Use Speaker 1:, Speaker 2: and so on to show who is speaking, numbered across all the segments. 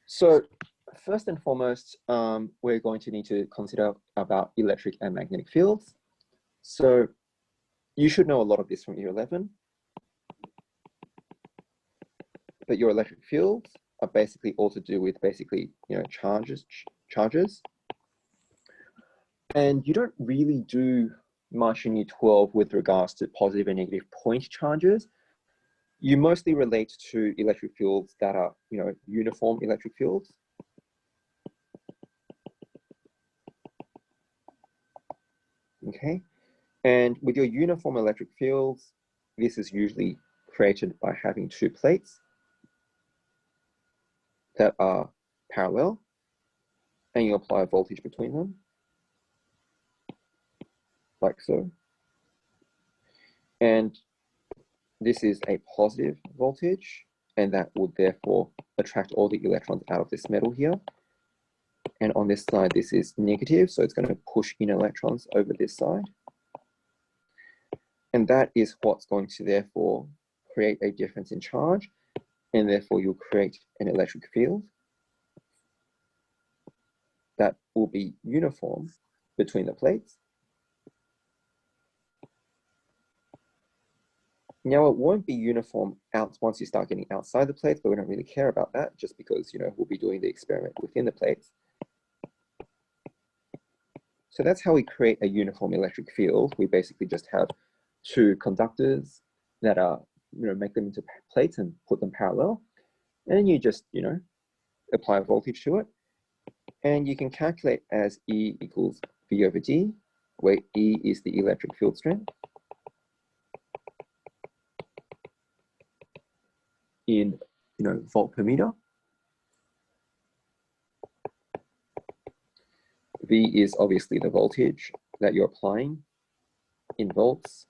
Speaker 1: So first and foremost, we're going to need to consider about electric and magnetic fields. So you should know a lot of this from year 11, but your electric fields are basically all to do with basically, charges. And you don't really do much in year 12 with regards to positive and negative point charges. You mostly relate to electric fields that are, uniform electric fields. Okay, and with your uniform electric fields, this is usually created by having two plates that are parallel, and you apply a voltage between them, like so. And this is a positive voltage, and that would therefore attract all the electrons out of this metal here. And on this side, this is negative, so it's going to push in electrons over this side. And that is what's going to therefore create a difference in charge, and therefore you'll create an electric field that will be uniform between the plates. Now, it won't be uniform out once you start getting outside the plates, but we don't really care about that just because, we'll be doing the experiment within the plates. So that's how we create a uniform electric field. We basically just have two conductors that are, make them into plates and put them parallel. And then you just, apply a voltage to it. And you can calculate as E equals V over D, where E is the electric field strength in, volt per meter. V is obviously the voltage that you're applying in volts,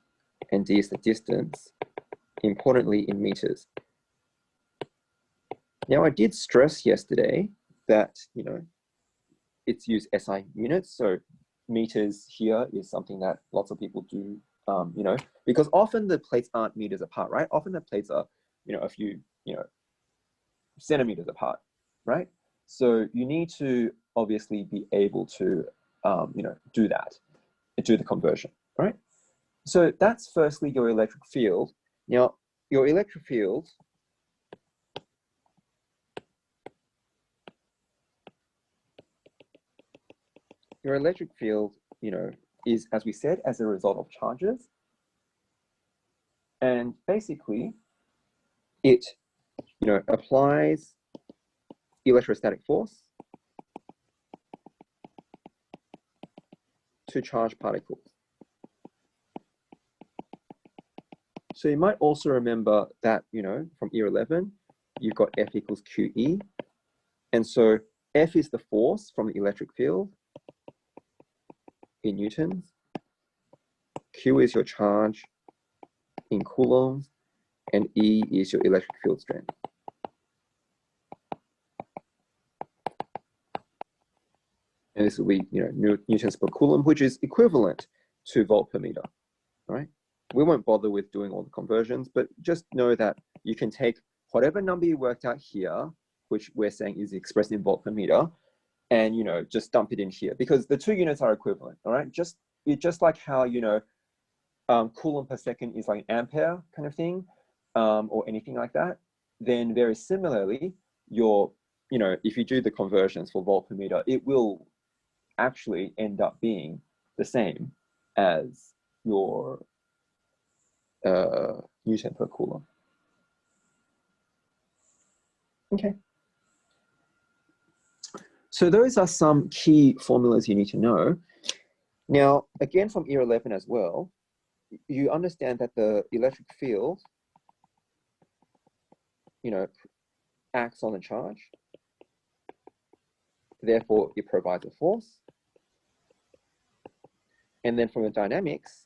Speaker 1: and D is the distance, importantly in meters. Now, I did stress yesterday that, it's used SI units. So meters here is something that lots of people do, because often the plates aren't meters apart, right? Often the plates are, a few, centimeters apart, right? So you need to obviously be able to, do that, do the conversion, right? So that's firstly your electric field. Now, your electric field is, as we said, as a result of charges. And basically, it, applies electrostatic force to charged particles. So you might also remember that, from year 11, you've got F equals QE. And so F is the force from the electric field in newtons. Q is your charge in coulombs, and E is your electric field strength. And this will be, newtons per coulomb, which is equivalent to volt per meter, right? We won't bother with doing all the conversions, but just know that you can take whatever number you worked out here, which we're saying is expressed in volt per meter, and, just dump it in here because the two units are equivalent, all right? Just like how, coulomb per second is like an ampere kind of thing, or anything like that, then very similarly, if you do the conversions for volt per meter, it will actually end up being the same as your Newton per coulomb. Okay. So those are some key formulas you need to know. Now, again, from year 11 as well, you understand that the electric field, acts on the charge. Therefore, it provides a force. And then from the dynamics,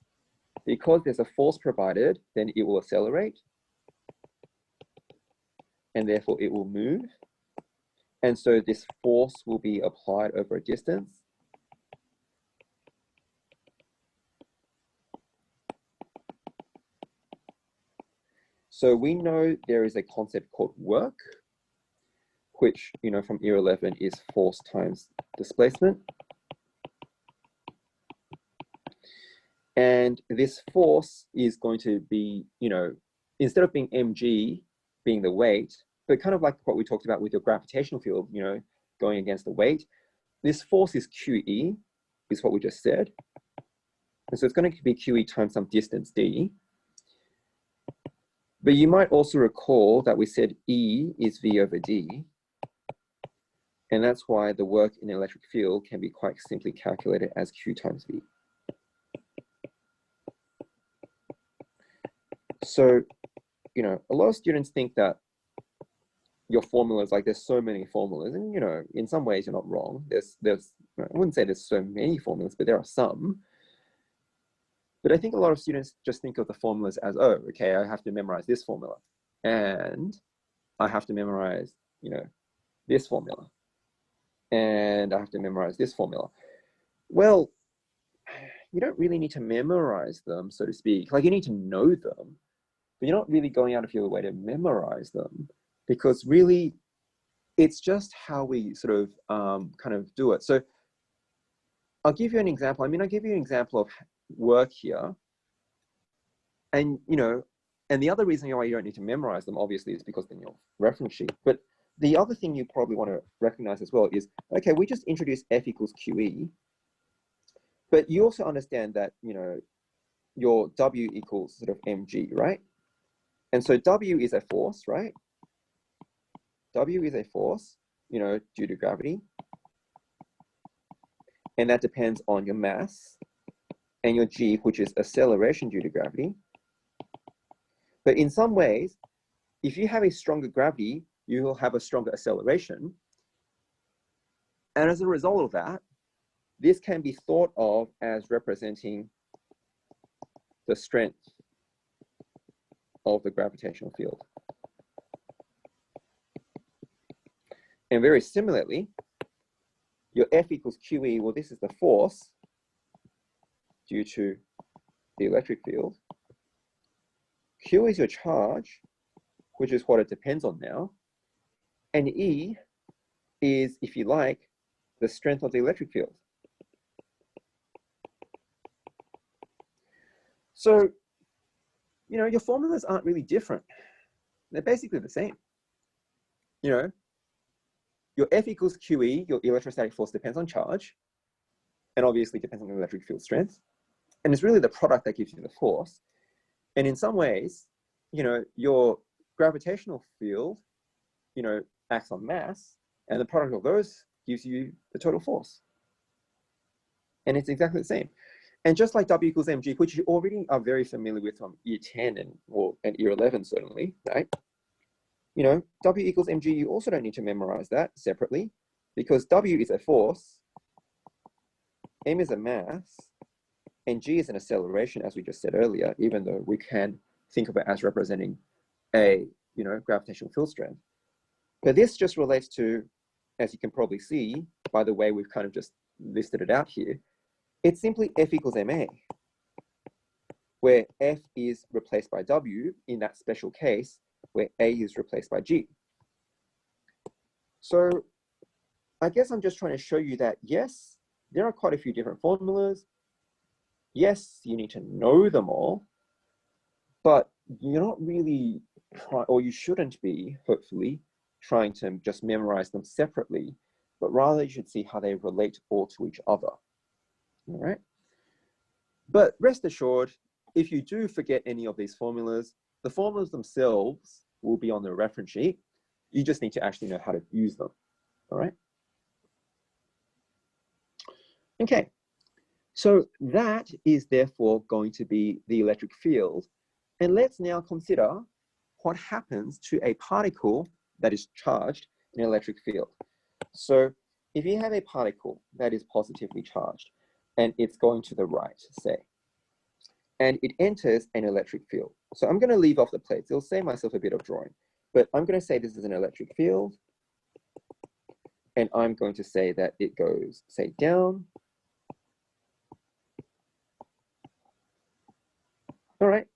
Speaker 1: because there's a force provided, then it will accelerate. And therefore, it will move. And so this force will be applied over a distance. So we know there is a concept called work, which, you know, from year 11 is force times displacement. And this force is going to be, you know, instead of being mg, being the weight, but kind of like what we talked about with your gravitational field, you know, going against the weight, this force is QE, is what we just said. And so it's going to be QE times some distance d. But you might also recall that we said E is V over D. And that's why the work in an electric field can be quite simply calculated as Q times V. So, you know, a lot of students think that your formulas, like there's so many formulas, and, you know, in some ways you're not wrong. There's I wouldn't say there's so many formulas, but there are some. But I think a lot of students just think of the formulas as, oh, okay, I have to memorize this formula, and I have to memorize, you know, this formula, and I have to memorize this formula. Well, you don't really need to memorize them, so to speak. Like, you need to know them, but you're not really going out of your way to memorize them, because really it's just how we sort of kind of do it. So I'll give you an example. I mean, I'll give you an example of work here. And, you know, and the other reason why you don't need to memorize them, obviously, is because in your reference sheet. But the other thing you probably want to recognize as well is, okay, we just introduced F equals QE, but you also understand that, you know, your W equals sort of mg, right? And so W is a force, right? W is a force, you know, due to gravity. And that depends on your mass, and your G, which is acceleration due to gravity. But in some ways, if you have a stronger gravity, you will have a stronger acceleration. And as a result of that, this can be thought of as representing the strength of the gravitational field. And very similarly, your F equals QE, well, this is the force due to the electric field. Q is your charge, which is what it depends on now. And E is, if you like, the strength of the electric field. So, you know, your formulas aren't really different. They're basically the same. You know, your F equals QE, your electrostatic force depends on charge, and obviously depends on the electric field strength. And it's really the product that gives you the force. And in some ways, you know, your gravitational field, you know, acts on mass, and the product of those gives you the total force. And it's exactly the same. And just like W equals mg, which you already are very familiar with from year 10 and year 11, certainly, right? You know, W equals mg, you also don't need to memorize that separately, because W is a force, m is a mass, and g is an acceleration, as we just said earlier, even though we can think of it as representing a, you know, gravitational field strength. But this just relates to, as you can probably see, by the way we've kind of just listed it out here, it's simply F equals ma, where F is replaced by W in that special case where A is replaced by G. So I guess I'm just trying to show you that, yes, there are quite a few different formulas. Yes, you need to know them all, but you're not really trying, or you shouldn't be, hopefully, trying to just memorize them separately, but rather you should see how they relate all to each other. All right? But rest assured, if you do forget any of these formulas, the formulas themselves will be on the reference sheet. You just need to actually know how to use them. All right? Okay. So that is therefore going to be the electric field. And let's now consider what happens to a particle that is charged in an electric field. So if you have a particle that is positively charged and it's going to the right, say, and it enters an electric field. So I'm going to leave off the plates. It'll save myself a bit of drawing, but I'm going to say this is an electric field. And I'm going to say that it goes, say, down. All right.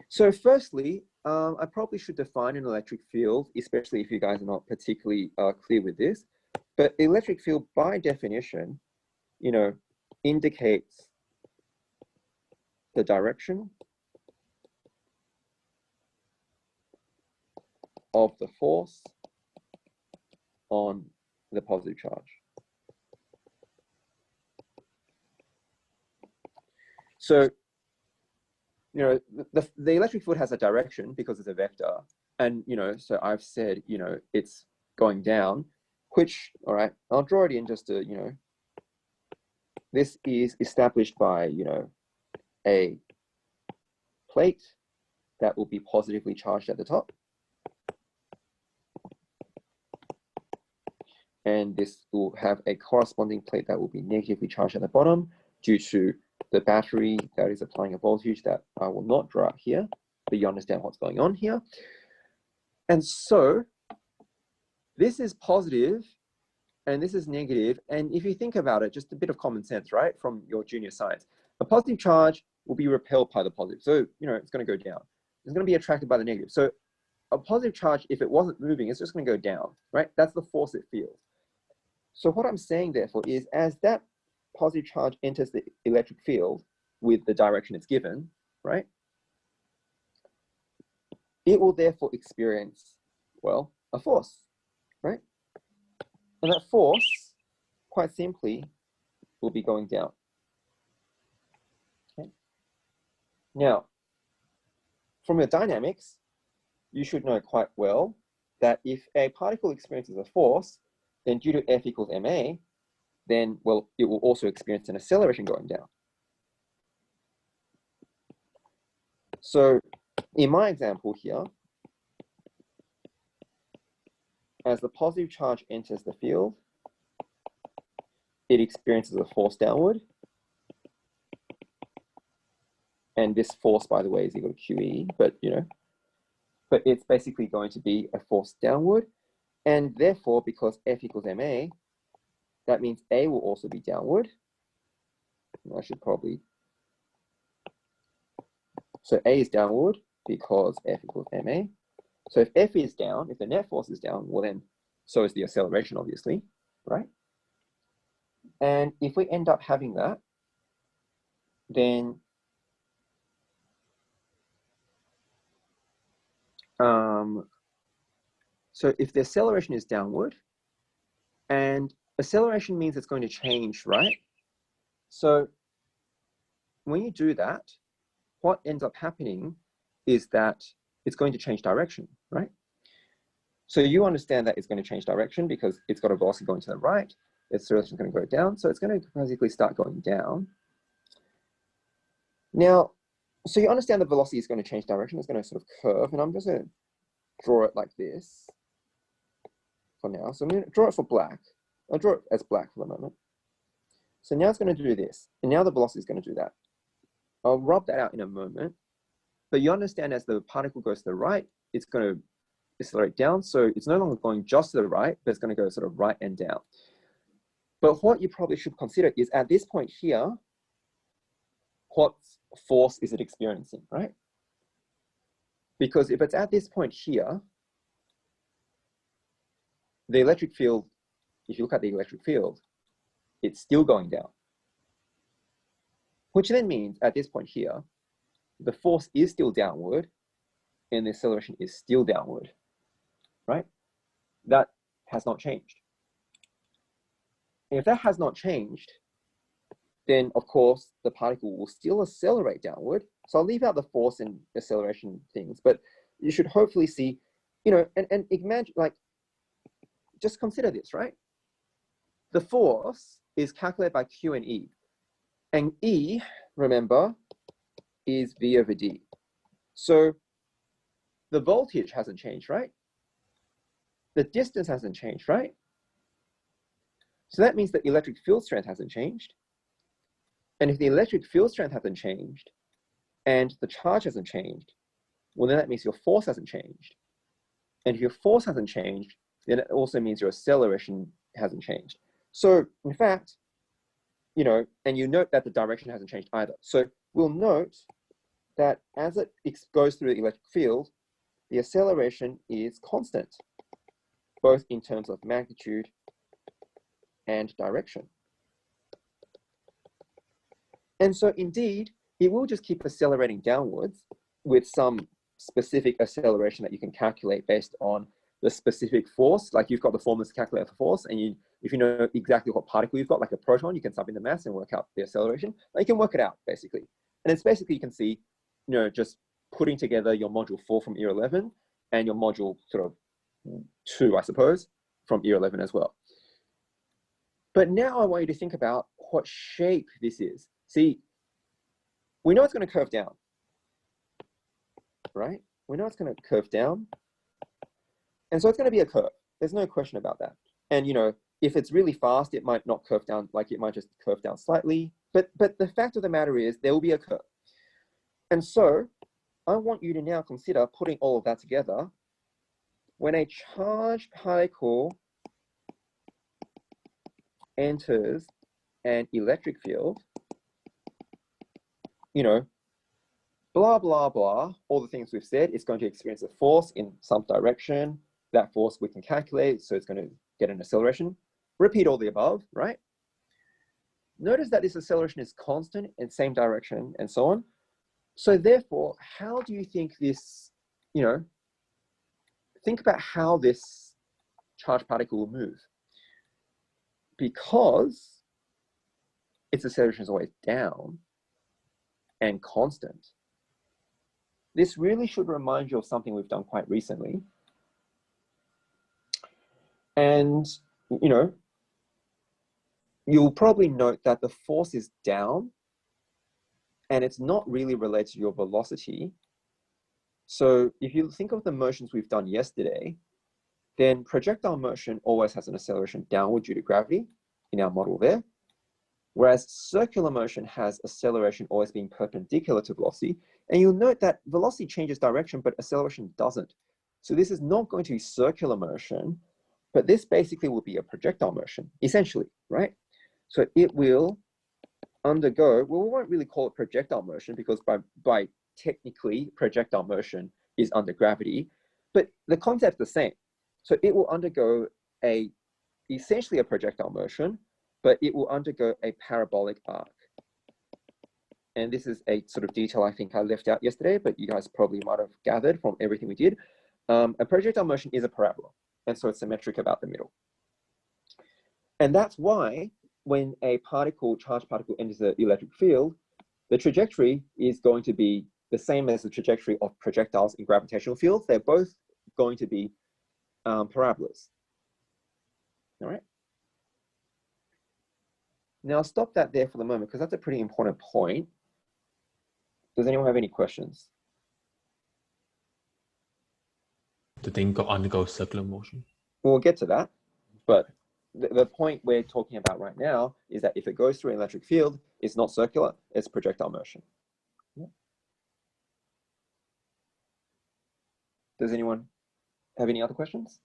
Speaker 1: So firstly, I probably should define an electric field, especially if you guys are not particularly clear with this. But electric field, by definition, you know, indicates the direction of the force on the positive charge. So, you know, the electric field has a direction because it's a vector. And, you know, so I've said, you know, it's going down, which, all right, I'll draw it in just to, you know, this is established by, you know, a plate that will be positively charged at the top. And this will have a corresponding plate that will be negatively charged at the bottom due to the battery that is applying a voltage that I will not draw out here, but you understand what's going on here. And so this is positive and this is negative. And if you think about it, just a bit of common sense, right, from your junior science, a positive charge will be repelled by the positive. So, you know, it's going to go down. It's going to be attracted by the negative. So a positive charge, if it wasn't moving, it's just going to go down, right? That's the force it feels. So what I'm saying, therefore, is as that positive charge enters the electric field with the direction it's given, right, it will therefore experience, well, a force, right? And that force, quite simply, will be going down. Okay. Now, from your dynamics, you should know quite well that if a particle experiences a force, then due to F equals ma, then, well, it will also experience an acceleration going down. So in my example here, as the positive charge enters the field, it experiences a force downward. And this force, by the way, is equal to QE, but, you know, but it's basically going to be a force downward. And therefore, because F equals ma, that means A will also be downward. I should probably, so A is downward because F equals ma. So if F is down, if the net force is down, well then, so is the acceleration, obviously, right? And if we end up having that, then so if the acceleration is downward, and acceleration means it's going to change, right? So when you do that, what ends up happening is that it's going to change direction, right? So you understand that it's going to change direction because it's got a velocity going to the right, its acceleration is going to go down, so it's going to basically start going down. Now, so you understand the velocity is going to change direction, it's going to sort of curve, and I'm just going to draw it like this for now. So I'm going to draw it for black. I'll draw it as black for the moment. So now it's going to do this, and now the velocity is going to do that. I'll rub that out in a moment, but you understand as the particle goes to the right, it's going to accelerate down, so it's no longer going just to the right, but it's going to go sort of right and down. But what you probably should consider is at this point here, what force is it experiencing, right? Because if it's at this point here, the electric field, if you look at the electric field, it's still going down. Which then means at this point here, the force is still downward and the acceleration is still downward, right? That has not changed. And if that has not changed, then of course the particle will still accelerate downward. So I'll leave out the force and acceleration things, but you should hopefully see, you know, and imagine, like, just consider this, right? The force is calculated by Q and E. And E, remember, is V over D. So the voltage hasn't changed, right? The distance hasn't changed, right? So that means the electric field strength hasn't changed. And if the electric field strength hasn't changed and the charge hasn't changed, well, then that means your force hasn't changed. And if your force hasn't changed, then it also means your acceleration hasn't changed. So in fact, you know, and you note that the direction hasn't changed either. So we'll note that as it goes through the electric field, the acceleration is constant, both in terms of magnitude and direction. And so indeed, it will just keep accelerating downwards with some specific acceleration that you can calculate based on the specific force. Like you've got the formulas to calculate the force, and if you know exactly what particle you've got, like a proton, you can sub in the mass and work out the acceleration. Like you can work it out basically. And it's basically, you can see, just putting together your module 4 from year 11 and your module sort of 2, I suppose, from year 11 as well. But now I want you to think about what shape this is. See, we know it's going to curve down, right? We know it's going to curve down. And so it's going to be a curve. There's no question about that. And, if it's really fast, it might not curve down, like it might just curve down slightly. But the fact of the matter is there will be a curve. And so I want you to now consider putting all of that together. When a charged particle enters an electric field, blah, blah, blah, all the things we've said, it's going to experience a force in some direction. That force we can calculate, so it's going to get an acceleration. Repeat all the above, right? Notice that this acceleration is constant in same direction and so on. So therefore, how do you think this, think about how this charged particle will move? Because its acceleration is always down and constant, this really should remind you of something we've done quite recently. And, you'll probably note that the force is down and it's not really related to your velocity. So if you think of the motions we've done yesterday, then projectile motion always has an acceleration downward due to gravity in our model there. Whereas circular motion has acceleration always being perpendicular to velocity. And you'll note that velocity changes direction, but acceleration doesn't. So this is not going to be circular motion, but this basically will be a projectile motion, essentially, right? So it will undergo, well, we won't really call it projectile motion because by technically projectile motion is under gravity, but the concept's the same. So it will undergo essentially a projectile motion, but it will undergo a parabolic arc. And this is a sort of detail I think I left out yesterday, but you guys probably might have gathered from everything we did. A projectile motion is a parabola, and so it's symmetric about the middle. And that's why when a charged particle enters the electric field, the trajectory is going to be the same as the trajectory of projectiles in gravitational fields. They're both going to be parabolas. All right. Now I'll stop that there for the moment because that's a pretty important point. Does anyone have any questions?
Speaker 2: The thing undergoes circular motion.
Speaker 1: We'll get to that, but the point we're talking about right now is that if it goes through an electric field, it's not circular, it's projectile motion. Does anyone have any other questions?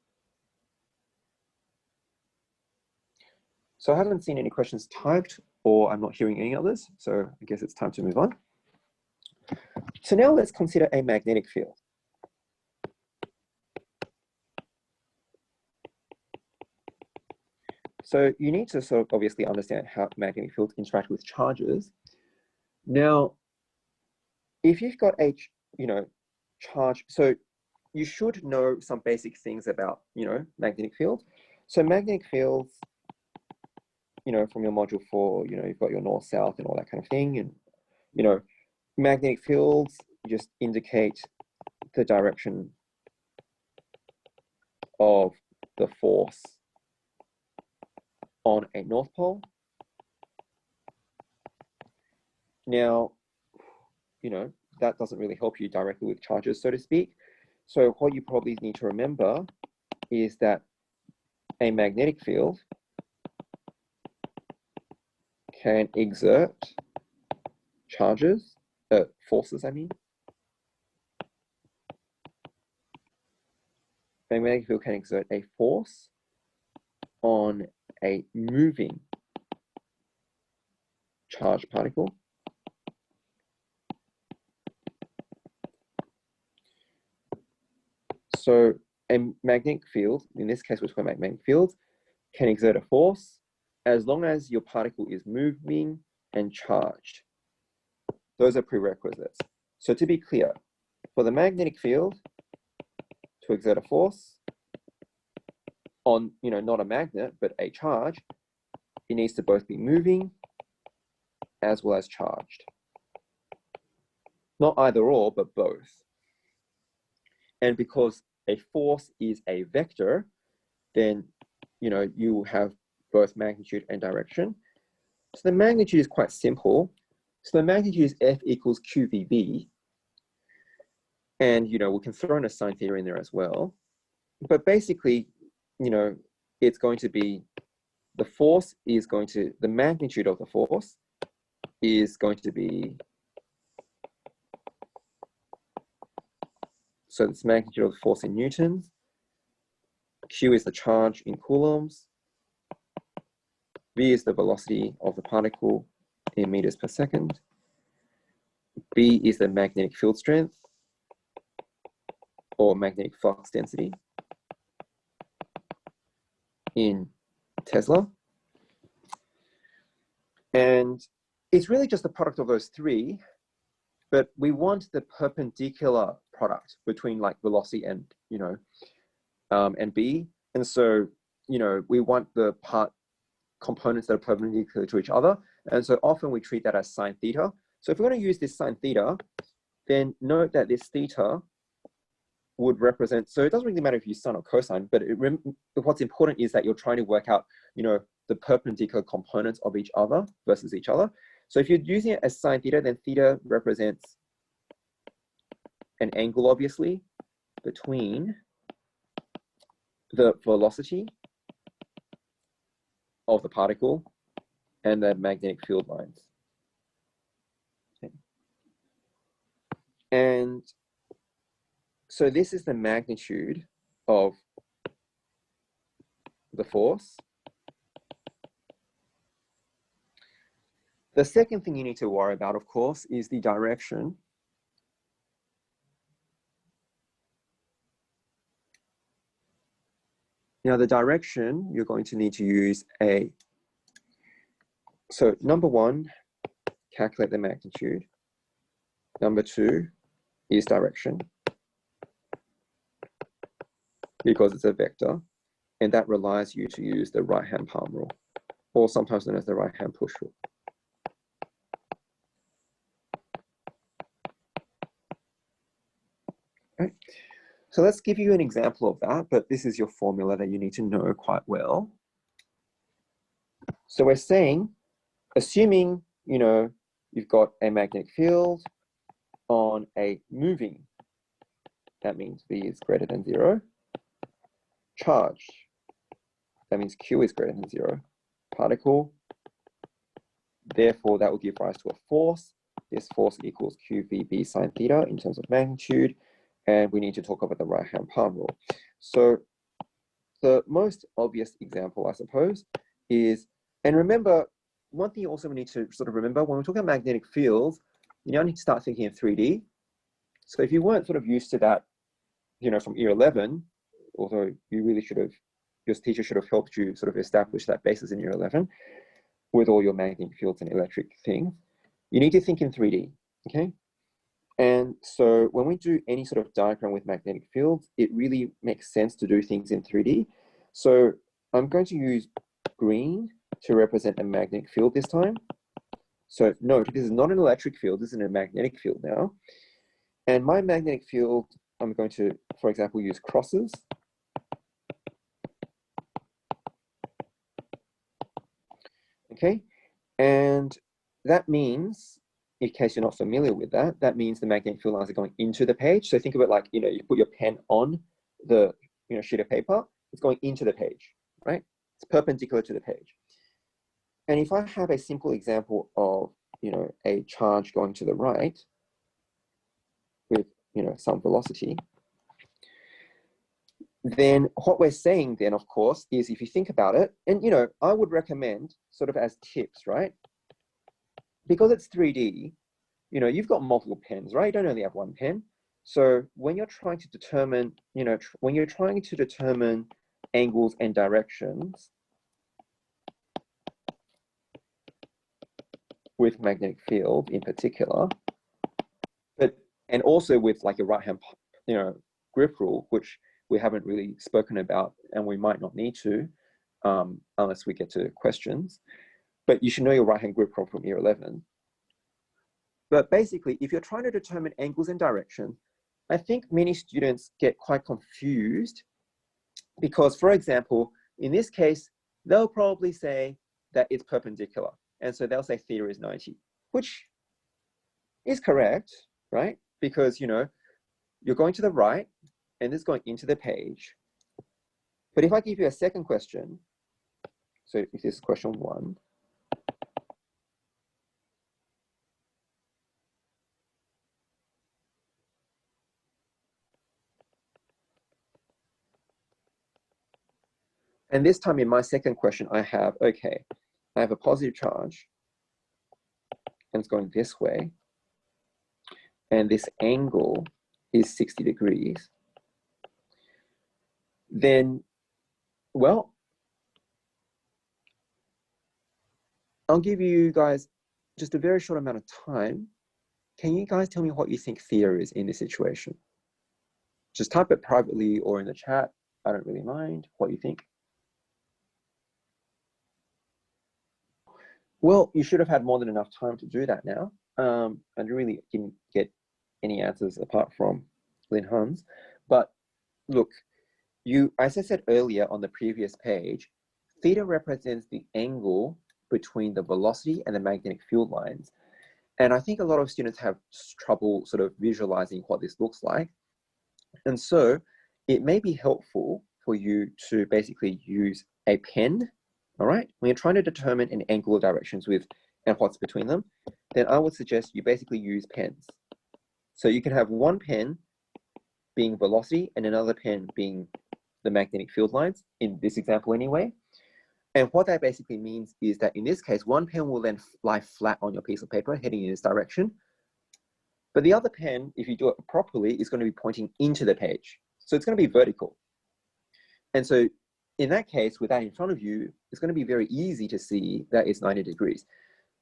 Speaker 1: So I haven't seen any questions typed, or I'm not hearing any others, so I guess it's time to move on. So now let's consider a magnetic field. So you need to sort of obviously understand how magnetic fields interact with charges. Now, if you've got a charge, so you should know some basic things about magnetic fields. So magnetic fields, from your module 4, you've got your north, south, and all that kind of thing, and magnetic fields just indicate the direction of the force on a north pole. Now, that doesn't really help you directly with charges, so to speak. So what you probably need to remember is that a magnetic field can exert forces, I mean. A magnetic field can exert a force on a moving charged particle. So a magnetic field, in this case, we're talking about magnetic fields, can exert a force as long as your particle is moving and charged. Those are prerequisites. So to be clear, for the magnetic field to exert a force on, not a magnet, but a charge, it needs to both be moving as well as charged. Not either or, but both. And because a force is a vector, then, you will have both magnitude and direction. So the magnitude is quite simple. So the magnitude is F equals QVB. And, we can throw in a sine theta in there as well. But basically, it's going to be, the magnitude of the force is going to be, so it's magnitude of the force in newtons. Q is the charge in coulombs. V is the velocity of the particle in meters per second. B is the magnetic field strength or magnetic flux density in Tesla. And it's really just the product of those three, but we want the perpendicular product between like velocity and, and B. And so, we want the components that are perpendicular to each other. And so often we treat that as sine theta. So if we're going to use this sine theta, then note that this theta would represent, so it doesn't really matter if you use sine or cosine, but what's important is that you're trying to work out, the perpendicular components of each other versus each other. So if you're using it as sine theta, then theta represents an angle, obviously, between the velocity of the particle and the magnetic field lines. Okay. And so this is the magnitude of the force. The second thing you need to worry about, of course, is the direction. Now, the direction, you're going to need to use so number one, calculate the magnitude. Number two is direction, because it's a vector, and that relies you to use the right-hand palm rule, or sometimes known as the right-hand push rule. Okay. So let's give you an example of that, but this is your formula that you need to know quite well. So we're saying, assuming, you've got a magnetic field on a moving, that means V is greater than 0. Charge, that means Q is greater than 0. Particle, therefore that will give rise to a force. This force equals QVB sine theta in terms of magnitude. And we need to talk about the right-hand palm rule. So the most obvious example, I suppose, is, and remember, one thing you also need to sort of remember, when we're talking about magnetic fields, you now need to start thinking in 3D. So if you weren't sort of used to that, from year 11, although you really should have, your teacher should have helped you sort of establish that basis in year 11 with all your magnetic fields and electric things, you need to think in 3D, okay? And so when we do any sort of diagram with magnetic fields, it really makes sense to do things in 3D. So I'm going to use green to represent a magnetic field this time. So note, this is not an electric field, this is a magnetic field now. And my magnetic field, I'm going to, for example, use crosses. Okay, and that means, in case you're not familiar with that, that means the magnetic field lines are going into the page. So think of it like, you put your pen on the sheet of paper, it's going into the page, right? It's perpendicular to the page. And if I have a simple example of, a charge going to the right with, some velocity, then what we're saying then, of course, is if you think about it, and, I would recommend sort of as tips, right? Because it's 3D, you've got multiple pens, right? You don't only have one pen. So when you're trying to determine, when you're trying to determine angles and directions with magnetic field in particular, and also with like a right-hand, grip rule, which we haven't really spoken about, and we might not need to, unless we get to questions. But you should know your right-hand grip rule from year 11. But basically, if you're trying to determine angles and direction, I think many students get quite confused because, for example, in this case, they'll probably say that it's perpendicular. And so they'll say theta is 90, which is correct, right? Because, you're going to the right and this is going into the page. But if I give you a second question, so if this is question 1, and this time in my second question, I have a positive charge and it's going this way. And this angle is 60 degrees. Then, well, I'll give you guys just a very short amount of time. Can you guys tell me what you think theta is in this situation? Just type it privately or in the chat. I don't really mind what you think. Well, you should have had more than enough time to do that now. I really didn't get any answers apart from Lin Hans. But look, as I said earlier on the previous page, theta represents the angle between the velocity and the magnetic field lines. And I think a lot of students have trouble sort of visualizing what this looks like. And so it may be helpful for you to basically use a pen, all right? When you're trying to determine an angle or directions and what's between them, then I would suggest you basically use pens. So you can have one pen being velocity and another pen being the magnetic field lines, in this example anyway. And what that basically means is that in this case, one pen will then lie flat on your piece of paper heading in this direction. But the other pen, if you do it properly, is going to be pointing into the page. So it's going to be vertical. And so in that case, with that in front of you, it's going to be very easy to see that it's 90 degrees.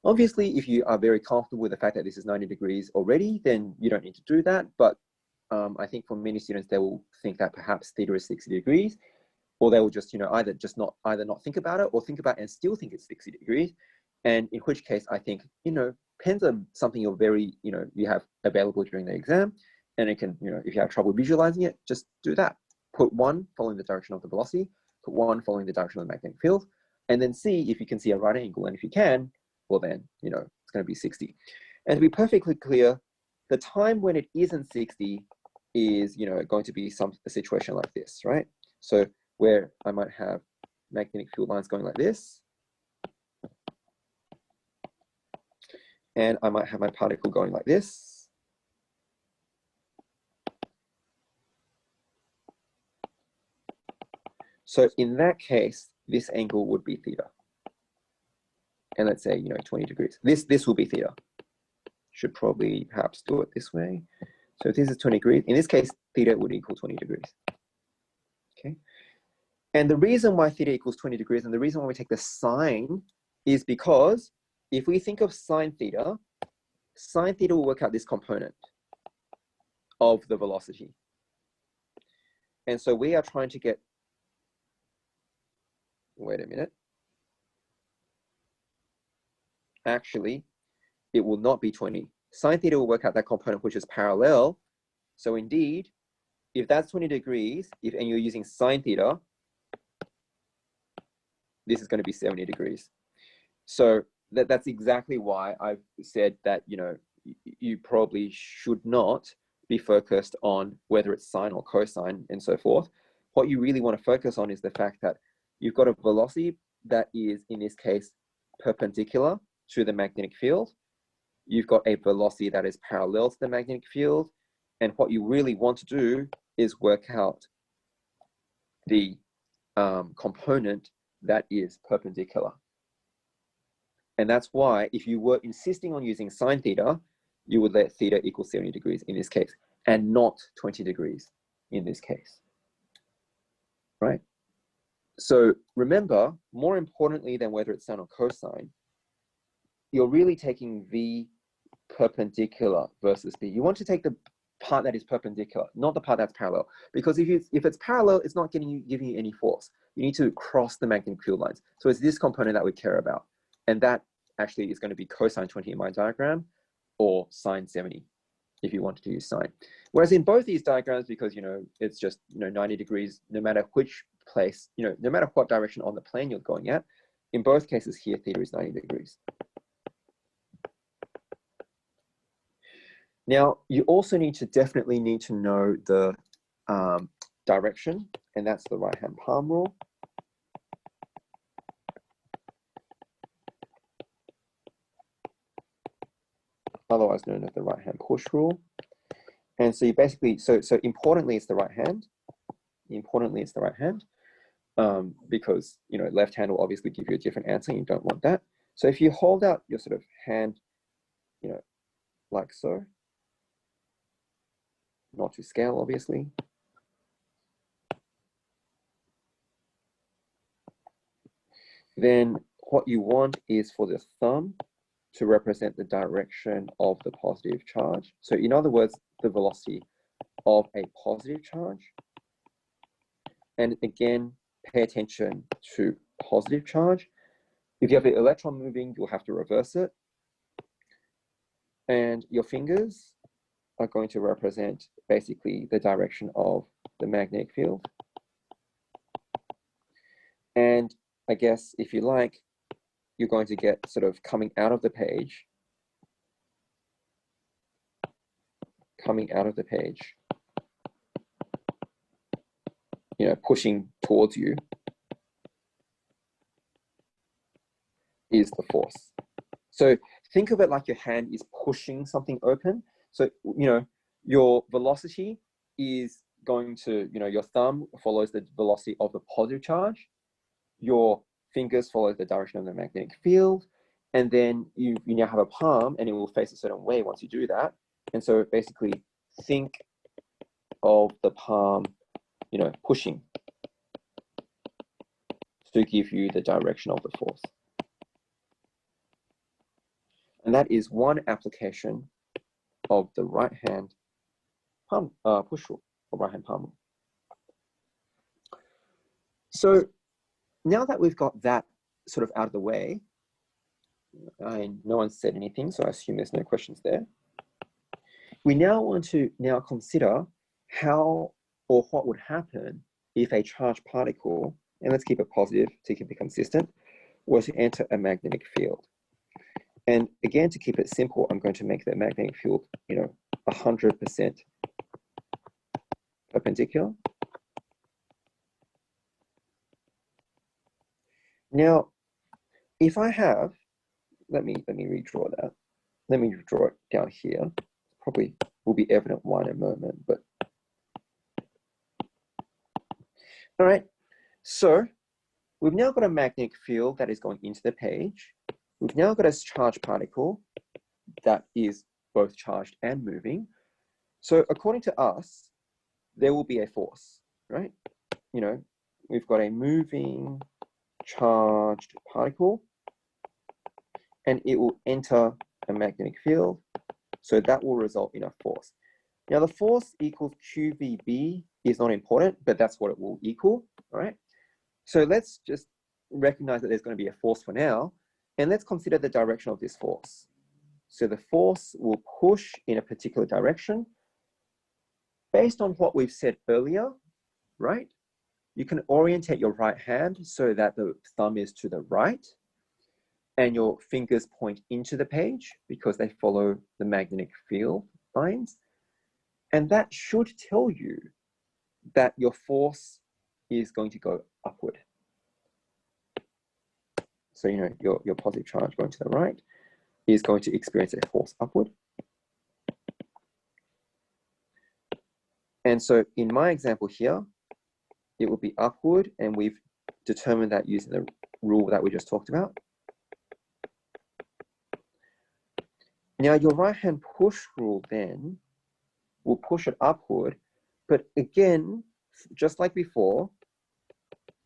Speaker 1: Obviously, if you are very comfortable with the fact that this is 90 degrees already, then you don't need to do that. But I think for many students, they will think that perhaps theta is 60 degrees, or they will just, either not think about it or think about it and still think it's 60 degrees. And in which case, I think, pens are something you're very, you have available during the exam. And it can, if you have trouble visualizing it, just do that. Put one following the direction of the velocity, put one following the direction of the magnetic field, and then see if you can see a right angle. And if you can, well then, it's going to be 60. And to be perfectly clear, the time when it isn't 60 is, going to be a situation like this, right? So where I might have magnetic field lines going like this, and I might have my particle going like this. So in that case, this angle would be theta. And let's say, 20 degrees. This will be theta. Should probably perhaps do it this way. So if this is 20 degrees, in this case, theta would equal 20 degrees. Okay. And the reason why theta equals 20 degrees and the reason why we take the sine is because if we think of sine theta will work out this component of the velocity. And so we are trying to get, wait a minute. Actually, it will not be 20. Sine theta will work out that component which is parallel. So indeed, if that's 20 degrees, and you're using sine theta, this is going to be 70 degrees. So that's exactly why I've said that, you probably should not be focused on whether it's sine or cosine and so forth. What you really want to focus on is the fact that you've got a velocity that is, in this case, perpendicular to the magnetic field. You've got a velocity that is parallel to the magnetic field. And what you really want to do is work out the component that is perpendicular. And that's why if you were insisting on using sine theta, you would let theta equal 70 degrees in this case. and not 20 degrees in this case, right? So remember, more importantly than whether it's sine or cosine, you're really taking V perpendicular versus B. You want to take the part that is perpendicular, not the part that's parallel. Because if it's parallel, it's not giving you any force. You need to cross the magnetic field lines. So it's this component that we care about. And that actually is going to be cosine 20 in my diagram, or sine 70 if you wanted to use sine. Whereas in both these diagrams, because it's just 90 degrees, no matter which place, no matter what direction on the plane you're going at, in both cases here, theta is 90 degrees. Now, you also definitely need to know the direction, and that's the right-hand palm rule. Otherwise known as the right-hand push rule. And so you basically, so importantly, it's the right hand. Importantly, it's the right hand, because left hand will obviously give you a different answer. And you don't want that. So if you hold out your sort of hand, like so, not to scale, obviously. Then what you want is for the thumb to represent the direction of the positive charge. So in other words, the velocity of a positive charge. And again, pay attention to positive charge. If you have an electron moving, you'll have to reverse it. And your fingers are going to represent basically the direction of the magnetic field. And I guess if you like, you're going to get sort of coming out of the page, pushing towards you is the force. So think of it like your hand is pushing something open. So, your velocity is going to, your thumb follows the velocity of the positive charge. Your fingers follow the direction of the magnetic field. And then you now have a palm, and it will face a certain way once you do that. And so basically think of the palm, pushing to give you the direction of the force. And that is one application of the right hand palm push rule, or right hand palm rule. So now that we've got that sort of out of the way, no one said anything, so I assume there's no questions there. We now want to consider how or what would happen if a charged particle, and let's keep it positive to keep it consistent, were to enter a magnetic field. And again, to keep it simple, I'm going to make the magnetic field, 100% perpendicular. Now, if I have, let me redraw that. Let me draw it down here. Probably will be evident why in a moment, but all right. So we've now got a magnetic field that is going into the page. We've now got a charged particle that is both charged and moving. So according to us, there will be a force, right? We've got a moving charged particle, and it will enter a magnetic field. So that will result in a force. Now the force equals QVB is not important, but that's what it will equal, all right? So let's just recognize that there's going to be a force for now, and let's consider the direction of this force. So the force will push in a particular direction. Based on what we've said earlier, right? You can orientate your right hand so that the thumb is to the right, and your fingers point into the page because they follow the magnetic field lines. And that should tell you that your force is going to go upward. So, your positive charge going to the right is going to experience a force upward. And so in my example here, it will be upward, and we've determined that using the rule that we just talked about. Now your right hand push rule then will push it upward. But again, just like before,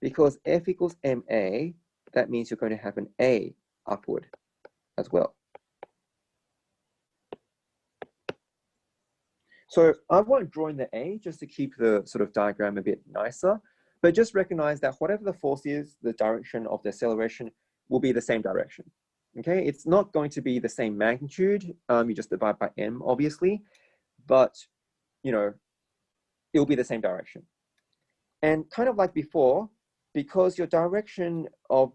Speaker 1: because F equals ma, that means you're going to have an A upward as well. So I won't draw in the A just to keep the sort of diagram a bit nicer, but just recognize that whatever the force is, the direction of the acceleration will be the same direction. Okay, it's not going to be the same magnitude. You just divide by m, obviously, but you know, it'll be the same direction. And kind of like before, because your direction of,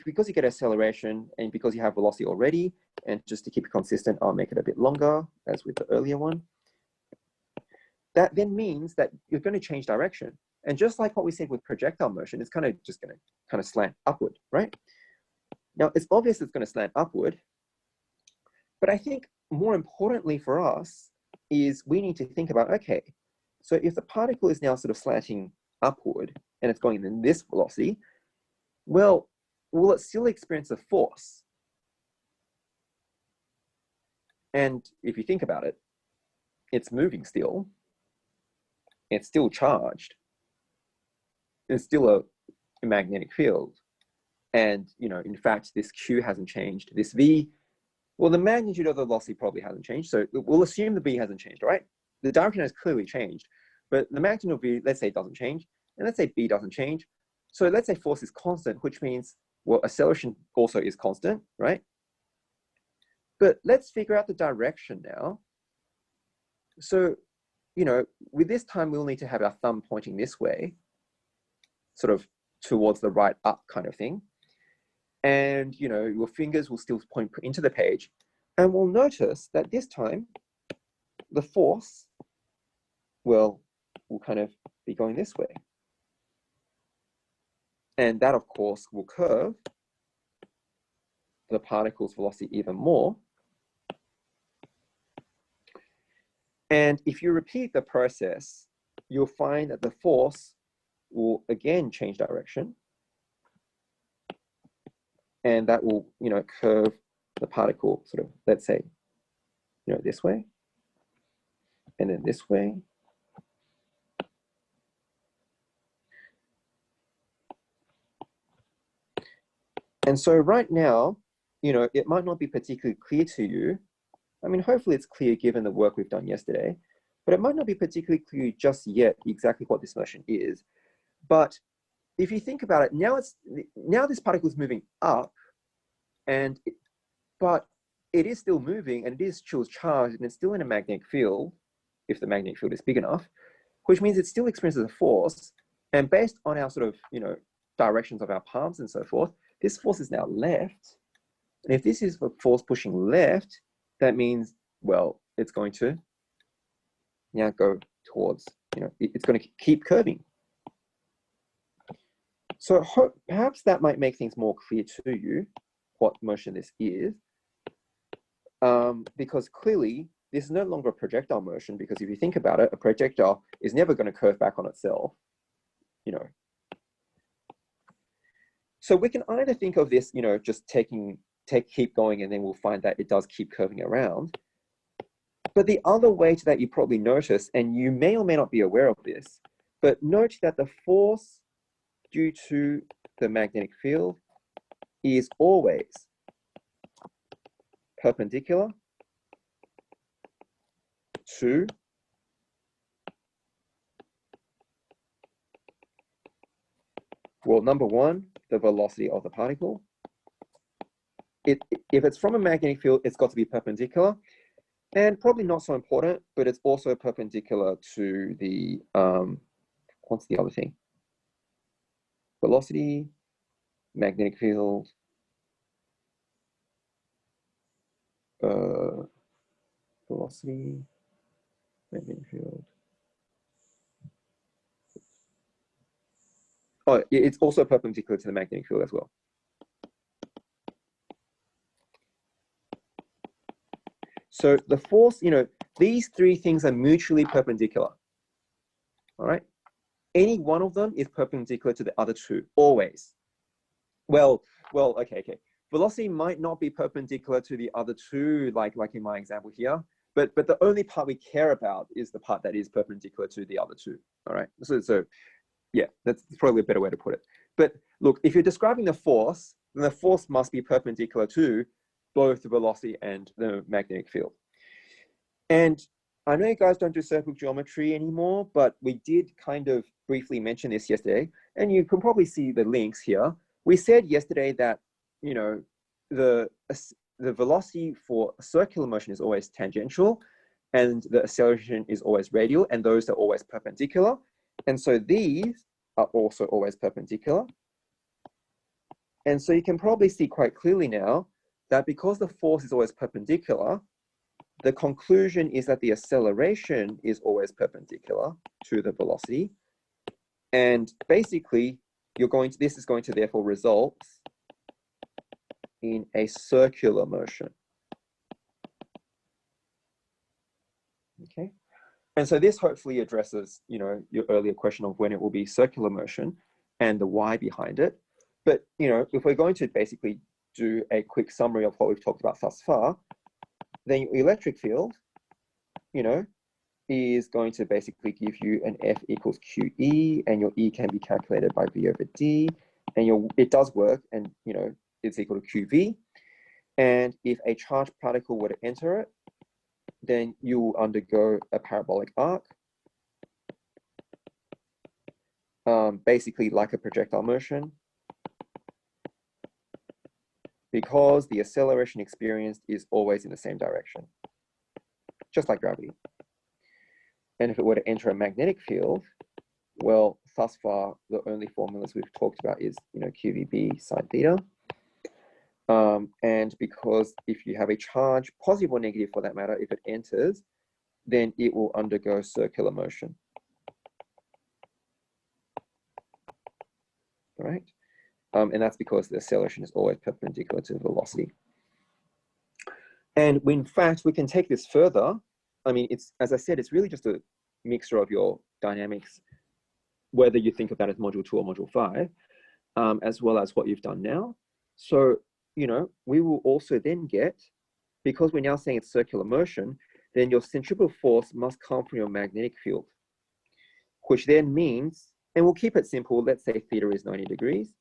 Speaker 1: because you get acceleration and because you have velocity already, and just to keep it consistent, I'll make it a bit longer, as with the earlier one. That then means that you're going to change direction. And just like what we said with projectile motion, it's kind of just going to kind of slant upward, right? Now, it's obvious it's going to slant upward, but I think more importantly for us is we need to think about, okay, so if the particle is now sort of slanting upward and it's going in this velocity, well, will it still experience a force? And if you think about it, it's moving still. It's still charged. It's still a magnetic field. And, you know, in fact, this Q hasn't changed. This V, well, the magnitude of the velocity probably hasn't changed. So we'll assume the V hasn't changed, right? The direction has clearly changed, but the magnitude of V, let's say, doesn't change. And let's say B doesn't change. So let's say force is constant, which means, well, acceleration also is constant, right? But let's figure out the direction now. So, you know, with this time, we'll need to have our thumb pointing this way, sort of towards the right up kind of thing. And, you know, your fingers will still point into the page. And we'll notice that this time, the force, well, will kind of be going this way. And that, of course, will curve the particle's velocity even more. And if you repeat the process, you'll find that the force will again change direction. And that will, you know, curve the particle sort of, let's say, you know, this way, and then this way. And so right now, you know, it might not be particularly clear to you. I mean, hopefully it's clear given the work we've done yesterday, but it might not be particularly clear just yet exactly what this motion is. But if you think about it, now this particle is moving up, but it is still moving, and it is still charged, and it's still in a magnetic field, if the magnetic field is big enough, which means it still experiences a force. And based on our sort of, you know, directions of our palms and so forth, this force is now left. And if this is a force pushing left, that means, well, it's going to now go towards, you know, it's going to keep curving. So perhaps that might make things more clear to you what motion this is, because clearly this is no longer a projectile motion, because if you think about it, a projectile is never going to curve back on itself, you know. So we can either think of this, you know, just keep going, and then we'll find that it does keep curving around. But the other way to that you probably notice, and you may or may not be aware of this, but note that the force due to the magnetic field is always perpendicular to well, number one, the velocity of the particle. If it's from a magnetic field, it's got to be perpendicular, and probably not so important, but it's also perpendicular to the, what's the other thing? Velocity, magnetic field, velocity, magnetic field. Oh, it's also perpendicular to the magnetic field as well. So the force, you know, these three things are mutually perpendicular. All right. Any one of them is perpendicular to the other two, always. Well, okay. Velocity might not be perpendicular to the other two, like in my example here, but the only part we care about is the part that is perpendicular to the other two. All right. So yeah, that's probably a better way to put it. But look, if you're describing the force, then the force must be perpendicular to both the velocity and the magnetic field. And I know you guys don't do circle geometry anymore, but we did kind of briefly mention this yesterday, and you can probably see the links here. We said yesterday that, you know, the velocity for circular motion is always tangential, and the acceleration is always radial, and those are always perpendicular. And so these are also always perpendicular. And so you can probably see quite clearly now that because the force is always perpendicular, the conclusion is that the acceleration is always perpendicular to the velocity. And basically, this is going to therefore result in a circular motion. Okay. And so this hopefully addresses, you know, your earlier question of when it will be circular motion and the why behind it. But, you know, if we're going to basically do a quick summary of what we've talked about thus far, then your electric field, you know, is going to basically give you an F equals QE, and your E can be calculated by V over D, and it does work, and, you know, it's equal to QV. And if a charged particle were to enter it, then you will undergo a parabolic arc, basically like a projectile motion, because the acceleration experienced is always in the same direction, just like gravity. And if it were to enter a magnetic field, well, thus far, the only formulas we've talked about is, you know, QVB sine theta. And because if you have a charge, positive or negative for that matter, if it enters, then it will undergo circular motion. All right. And that's because the acceleration is always perpendicular to the velocity. And in fact, we can take this further. I mean, it's, as I said, it's really just a mixture of your dynamics, whether you think of that as module 2 or module 5, as well as what you've done now. So, you know, we will also then get, because we're now saying it's circular motion, then your centripetal force must come from your magnetic field, which then means, and we'll keep it simple, let's say theta is 90 degrees.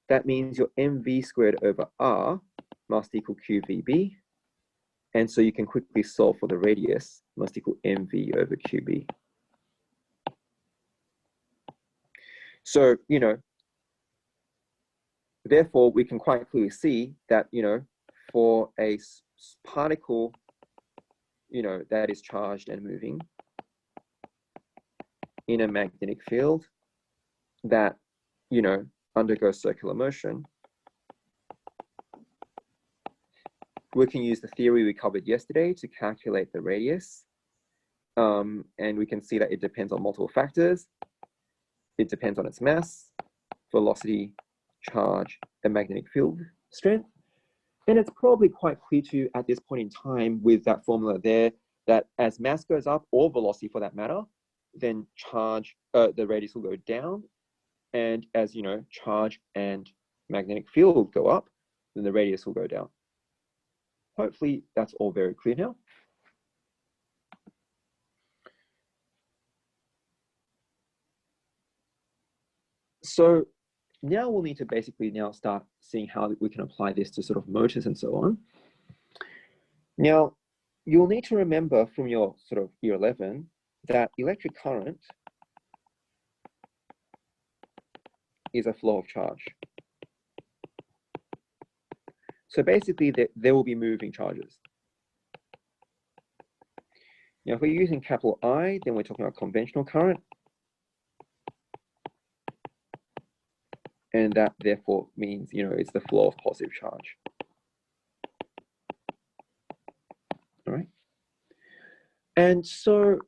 Speaker 1: That means your mv squared over r must equal qvb. And so you can quickly solve for the radius must equal mv over qb. So, you know, therefore we can quite clearly see that, you know, for a particle, you know, that is charged and moving in a magnetic field that, you know, undergoes circular motion, we can use the theory we covered yesterday to calculate the radius. And we can see that it depends on multiple factors. It depends on its mass, velocity, charge, and magnetic field strength. And it's probably quite clear to you at this point in time with that formula there, that as mass goes up, or velocity for that matter, then charge, the radius will go down. And as, you know, charge and magnetic field go up, then the radius will go down. Hopefully that's all very clear now. So now we'll need to basically now start seeing how we can apply this to sort of motors and so on. Now, you'll need to remember from your sort of year 11 that electric current is a flow of charge. So basically there will be moving charges. Now, if we're using capital I, then we're talking about conventional current. And that therefore means, you know, it's the flow of positive charge. All right. And so,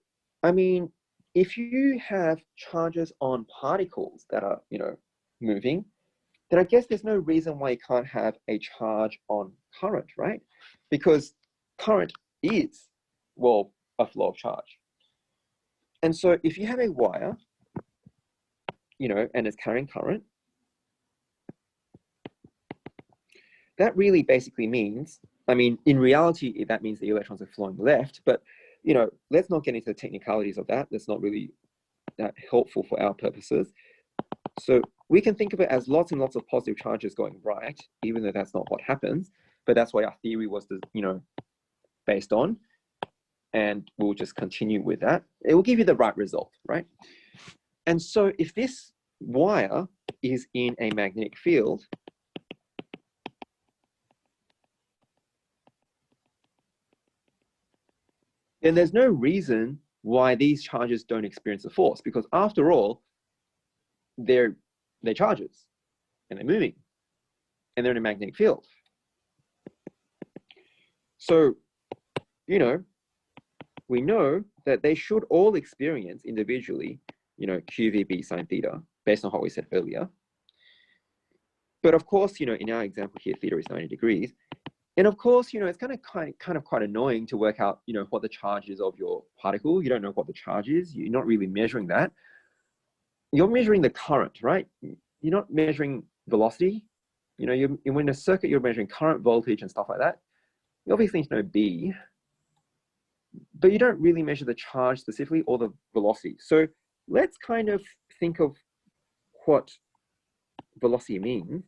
Speaker 1: I mean, if you have charges on particles that are, you know, moving, then I guess there's no reason why you can't have a charge on current, right? Because current is, well, a flow of charge. And so if you have a wire, you know, and it's carrying current, that really basically means I mean, in reality, that means the electrons are flowing left, but, you know, let's not get into the technicalities of that. That's not really that helpful for our purposes. So we can think of it as lots and lots of positive charges going right, even though that's not what happens, but that's what our theory was, you know, based on. And we'll just continue with that. It will give you the right result, right? And so if this wire is in a magnetic field, then there's no reason why these charges don't experience a force, because after all, they're charges and they're moving and they're in a magnetic field. So, you know, we know that they should all experience individually, you know, QVB sine theta, based on what we said earlier. But of course, you know, in our example here, theta is 90 degrees. And of course, you know, it's kind of quite annoying to work out, you know, what the charge is of your particle. You don't know what the charge is. You're not really measuring that. You're measuring the current, right? You're not measuring velocity. You know, in a circuit, you're measuring current, voltage, and stuff like that. You obviously need to know B, but you don't really measure the charge specifically or the velocity. So let's kind of think of what velocity means.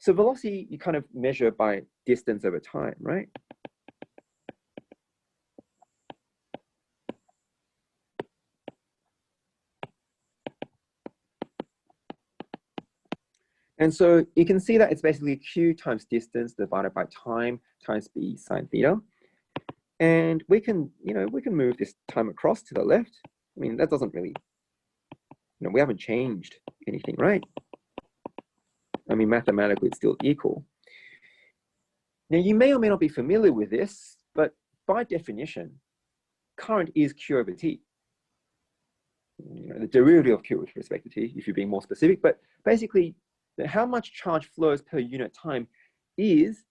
Speaker 1: So velocity, you kind of measure by distance over time, right? And so you can see that it's basically q times distance divided by time times b sine theta. And we can, you know, we can move this time across to the left. I mean, that doesn't really, you know, we haven't changed anything, right? I mean, mathematically, it's still equal. Now, you may or may not be familiar with this, but by definition, current is Q over T. You know, the derivative of Q with respect to T, if you're being more specific, but basically, how much charge flows per unit time is,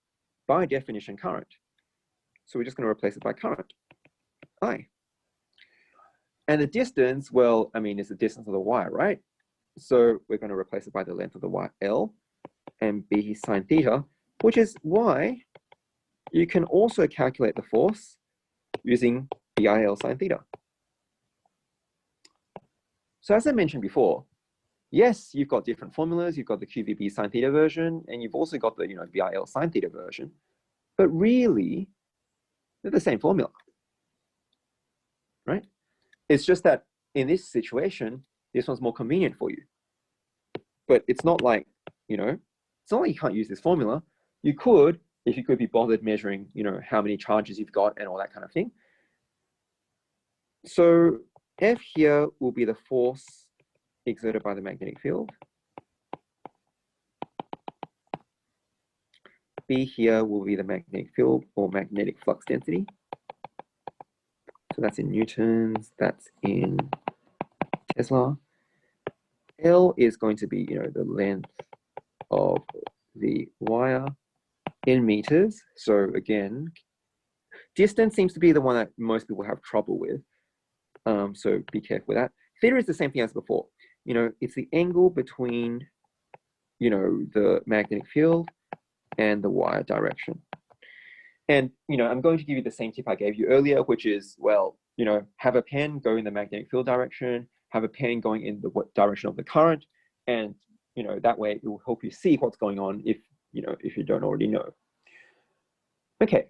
Speaker 1: by definition, current. So we're just going to replace it by current, I. And the distance, well, I mean, it's the distance of the wire, right? So we're going to replace it by the length of the wire, L, and B sine theta, which is why you can also calculate the force using BIL sine theta. So as I mentioned before, yes, you've got different formulas. You've got the QVB sine theta version, and you've also got the, you know, BIL sine theta version. But really, they're the same formula, right? It's just that in this situation, this one's more convenient for you. But it's not like, you know, it's not like you can't use this formula. You could, if you could be bothered measuring, you know, how many charges you've got and all that kind of thing. So F here will be the force exerted by the magnetic field. B here will be the magnetic field or magnetic flux density. So that's in newtons, that's in Tesla. L is going to be, you know, the length of the wire in meters. So again, distance seems to be the one that most people have trouble with. So be careful with that. Theta is the same thing as before. You know, it's the angle between, you know, the magnetic field and the wire direction. And, you know, I'm going to give you the same tip I gave you earlier, which is, well, you know, have a pen go in the magnetic field direction, have a pen going in the direction of the current, and, you know, that way it will help you see what's going on if, you know, if you don't already know. Okay,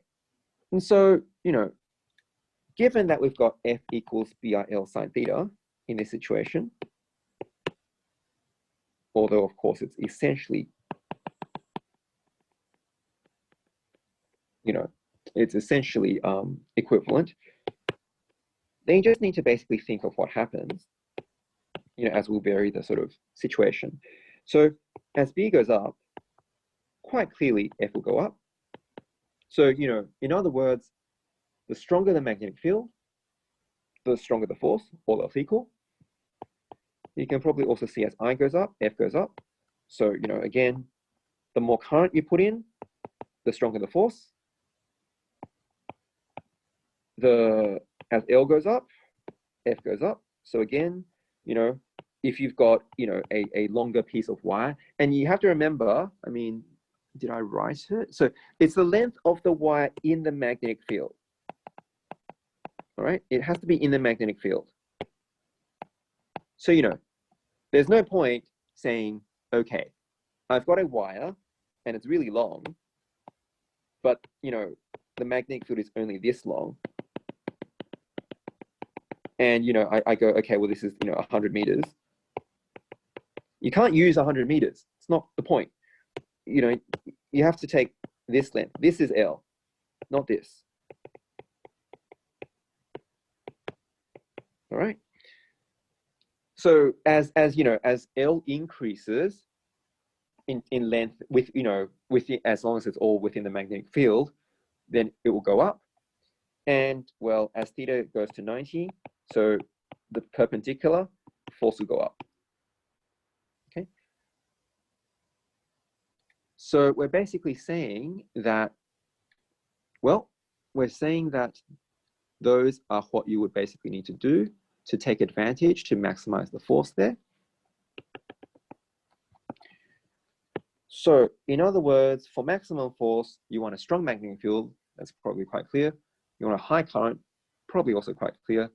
Speaker 1: and so, you know, given that we've got F equals BIL sine theta in this situation, although of course it's essentially, you know, it's essentially equivalent, then you just need to basically think of what happens, you know, as we'll vary the sort of situation. So as B goes up, quite clearly F will go up. So, you know, in other words, the stronger the magnetic field, the stronger the force, all else equal. You can probably also see as I goes up, F goes up. So, you know, again, the more current you put in, the stronger the force. As L goes up, F goes up. So again, you know, if you've got, you know, a longer piece of wire, and you have to remember, I mean, did I write it? So it's the length of the wire in the magnetic field. All right, it has to be in the magnetic field. So, you know, there's no point saying, okay, I've got a wire and it's really long, but, you know, the magnetic field is only this long. And, you know, I go, okay, well, this is, you know, 100 meters. You can't use 100 meters. It's not the point. You know, you have to take this length. This is L, not this. All right. So as you know, as L increases in length with, you know, as long as it's all within the magnetic field, then it will go up. And well, as theta goes to 90, so the perpendicular force will go up. Okay. So we're basically saying that, well, we're saying that those are what you would basically need to do to take advantage to maximize the force there. So in other words, for maximum force, you want a strong magnetic field. That's probably quite clear. You want a high current, probably also quite clear.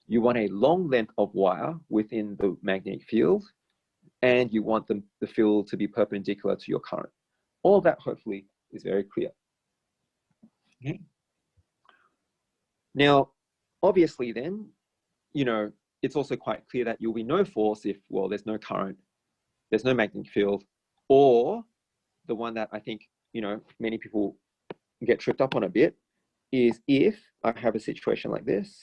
Speaker 1: You want a long length of wire within the magnetic field, and you want the field to be perpendicular to your current. All that hopefully is very clear. Okay. Now, obviously then, you know, it's also quite clear that you'll be no force if, well, there's no current, there's no magnetic field, or the one that I think, you know, many people get tripped up on a bit is if I have a situation like this.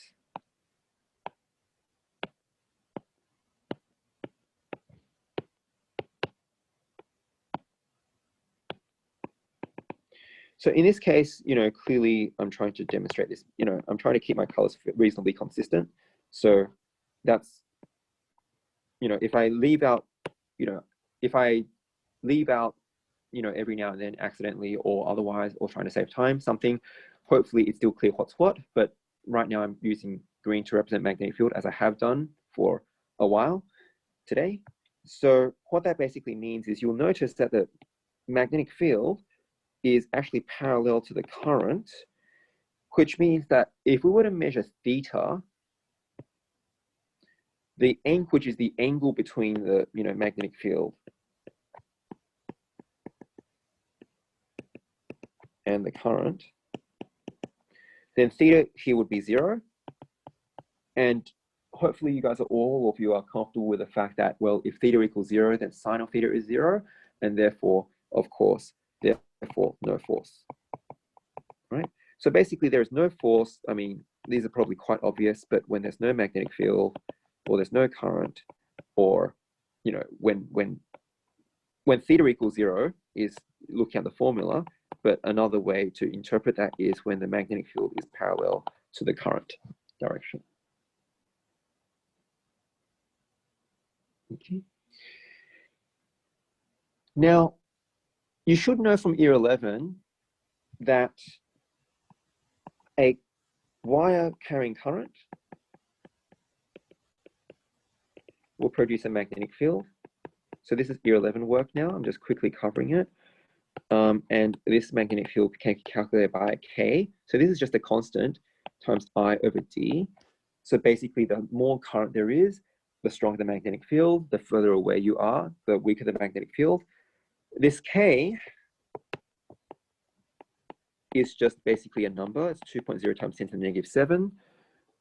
Speaker 1: So in this case, you know, clearly I'm trying to demonstrate this, you know, I'm trying to keep my colors reasonably consistent. So that's, you know, if I leave out, you know, every now and then accidentally or otherwise, or trying to save time, something, hopefully it's still clear what's what, but right now I'm using green to represent magnetic field as I have done for a while today. So what that basically means is you'll notice that the magnetic field is actually parallel to the current, which means that if we were to measure theta, the angle, which is the angle between the, you know, magnetic field and the current, then theta here would be 0. And hopefully you guys are all of you are comfortable with the fact that, well, if theta equals 0, then sine of theta is 0, and therefore, of course, therefore no force, right? So basically there is no force. I mean, these are probably quite obvious, but when there's no magnetic field, or there's no current, or, you know, when theta equals 0 is looking at the formula, but another way to interpret that is when the magnetic field is parallel to the current direction. Okay. Now, you should know from year 11 that a wire carrying current will produce a magnetic field. So this is year 11 work now. I'm just quickly covering it. And this magnetic field can be calculated by K. So this is just a constant times I over D. So basically, the more current there is, the stronger the magnetic field. The further away you are, the weaker the magnetic field. This K is just basically a number. It's 2.0 times 10 to the negative 7.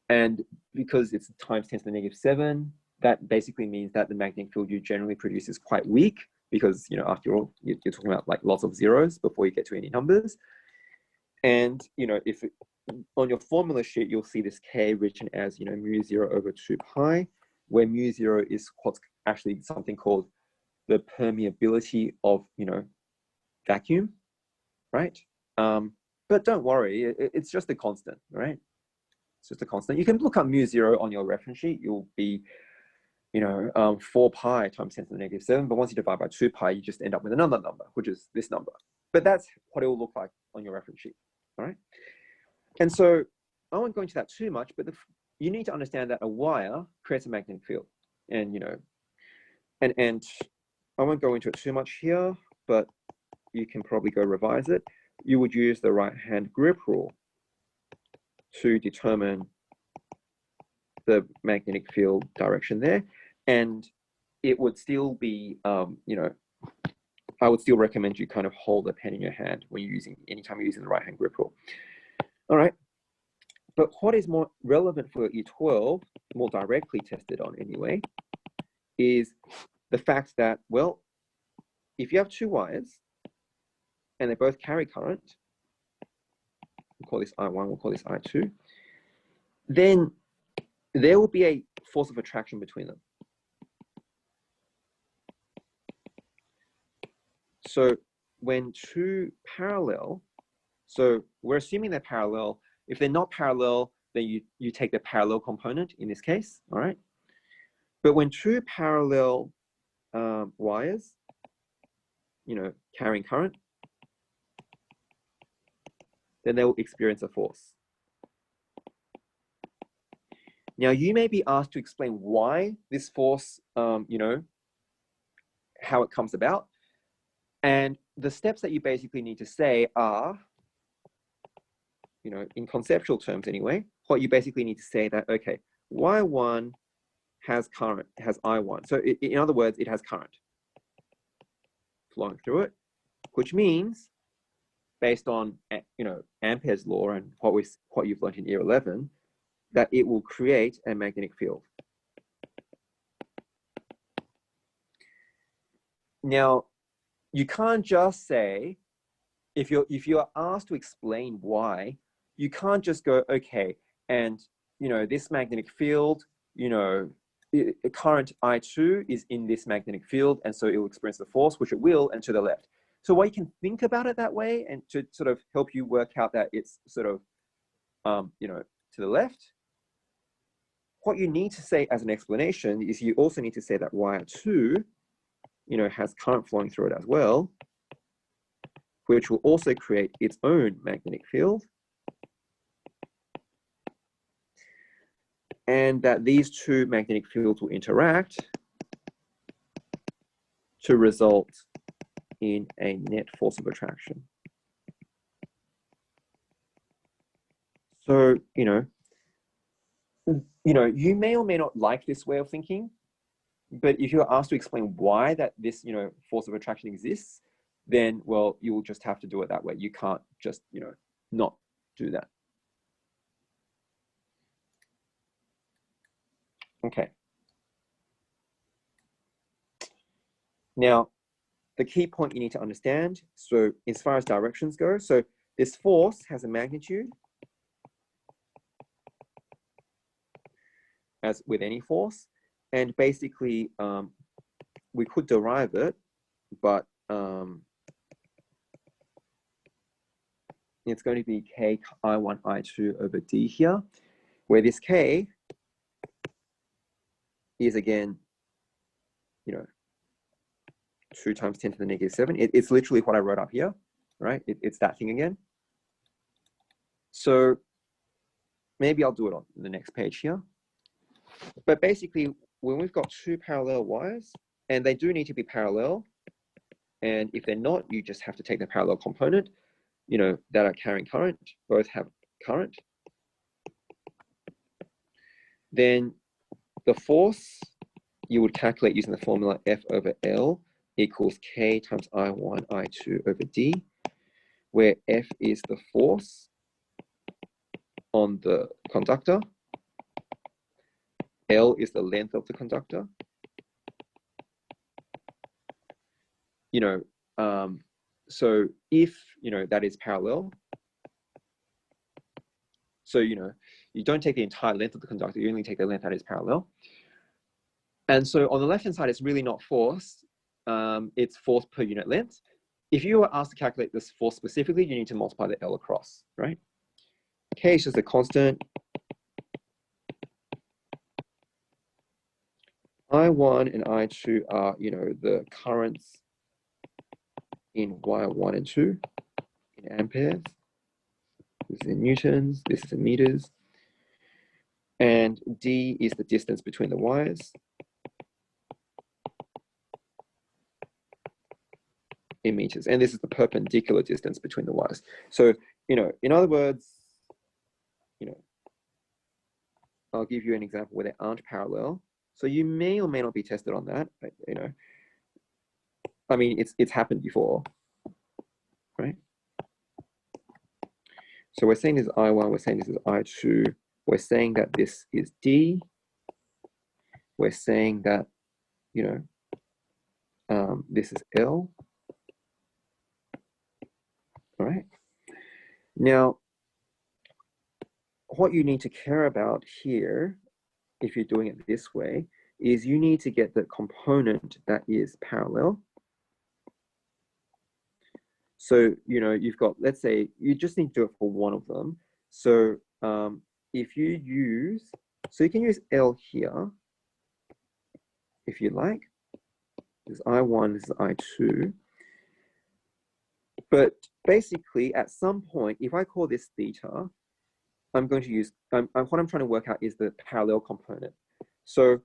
Speaker 1: And because it's times 10 to the negative 7, that basically means that the magnetic field you generally produce is quite weak, because, you know, after all, you're talking about like lots of zeros before you get to any numbers. And, you know, if on your formula sheet, you'll see this K written as, you know, mu 0 over 2 pi, where mu 0 is what's actually something called the permeability of, you know, vacuum, right? But don't worry, it's just a constant, right? It's just a constant. You can look up mu 0 on your reference sheet. You'll be, you know, 4 pi times 10 to the negative 7. But once you divide by 2 pi, you just end up with another number, which is this number. But that's what it will look like on your reference sheet, all right? And so I won't go into that too much, but you need to understand that a wire creates a magnetic field. And, you know, and I won't go into it too much here, but you can probably go revise it. You would use the right-hand grip rule to determine the magnetic field direction there. And it would still be, you know, I would still recommend you kind of hold a pen in your hand when you're using, anytime you're using the right-hand grip rule. All right. But what is more relevant for E12, more directly tested on anyway, is the fact that, well, if you have two wires and they both carry current, we'll call this I1, we'll call this I2, then there will be a force of attraction between them. So when two parallel, so we're assuming they're parallel. If they're not parallel, then you take the parallel component in this case, all right? But when two parallel wires, you know, carrying current, then they will experience a force. Now, you may be asked to explain why this force, you know, how it comes about. And the steps that you basically need to say are, you know, in conceptual terms anyway, what you basically need to say that, okay, Y1 has current, has I1. So in other words, it has current flowing through it, which means, based on, you know, Ampere's law and what you've learned in year 11, that it will create a magnetic field. Now, you can't just say, if you're asked to explain why, you can't just go, okay, and, you know, this magnetic field, you know, current I2 is in this magnetic field, and so it will experience the force, which it will, and to the left. So while you can think about it that way, and to sort of help you work out that it's sort of, you know, to the left, what you need to say as an explanation is you also need to say that wire 2, you know, has current flowing through it as well, which will also create its own magnetic field. And that these two magnetic fields will interact to result in a net force of attraction. So, you know, you may or may not like this way of thinking, but if you're asked to explain why that this, you know, force of attraction exists, then, well, you will just have to do it that way. You can't just, you know, not do that. Okay. Now, the key point you need to understand, so as far as directions go, so this force has a magnitude, as with any force, and basically we could derive it, but it's going to be K I1 I2 over D here, where this K is, again, you know, 2 times 10 to the negative 7. It's literally what I wrote up here, right? It's that thing again. So maybe I'll do it on the next page here. But basically, when we've got two parallel wires, and they do need to be parallel, and if they're not, you just have to take the parallel component, you know, that are carrying current, both have current. Then the force you would calculate using the formula F over L equals K times I1 I2 over D, where F is the force on the conductor, L is the length of the conductor. You know, so if, you know, that is parallel, so, you know, you don't take the entire length of the conductor, you only take the length that is parallel. And so on the left-hand side, it's really not force, it's force per unit length. If you were asked to calculate this force specifically, you need to multiply the L across, right? K is just a constant. I1 and I2 are, you know, the currents in wire 1 and 2 in amperes. This is in newtons, this is in meters. And D is the distance between the wires in meters, and this is the perpendicular distance between the wires. So, you know, in other words, you know, I'll give you an example where they aren't parallel. So you may or may not be tested on that, but, you know, I mean, it's happened before, right? So we're saying this is I1, we're saying this is I2, we're saying that this is D, we're saying that, you know, this is L, all right? Now, what you need to care about here, if you're doing it this way, is you need to get the component that is parallel. So, you know, you've got, let's say, you just need to do it for one of them. So if you use, so you can use L here, if you like. This is I1, this is I2. But basically, at some point, if I call this theta, I'm going to use, what I'm trying to work out is the parallel component. So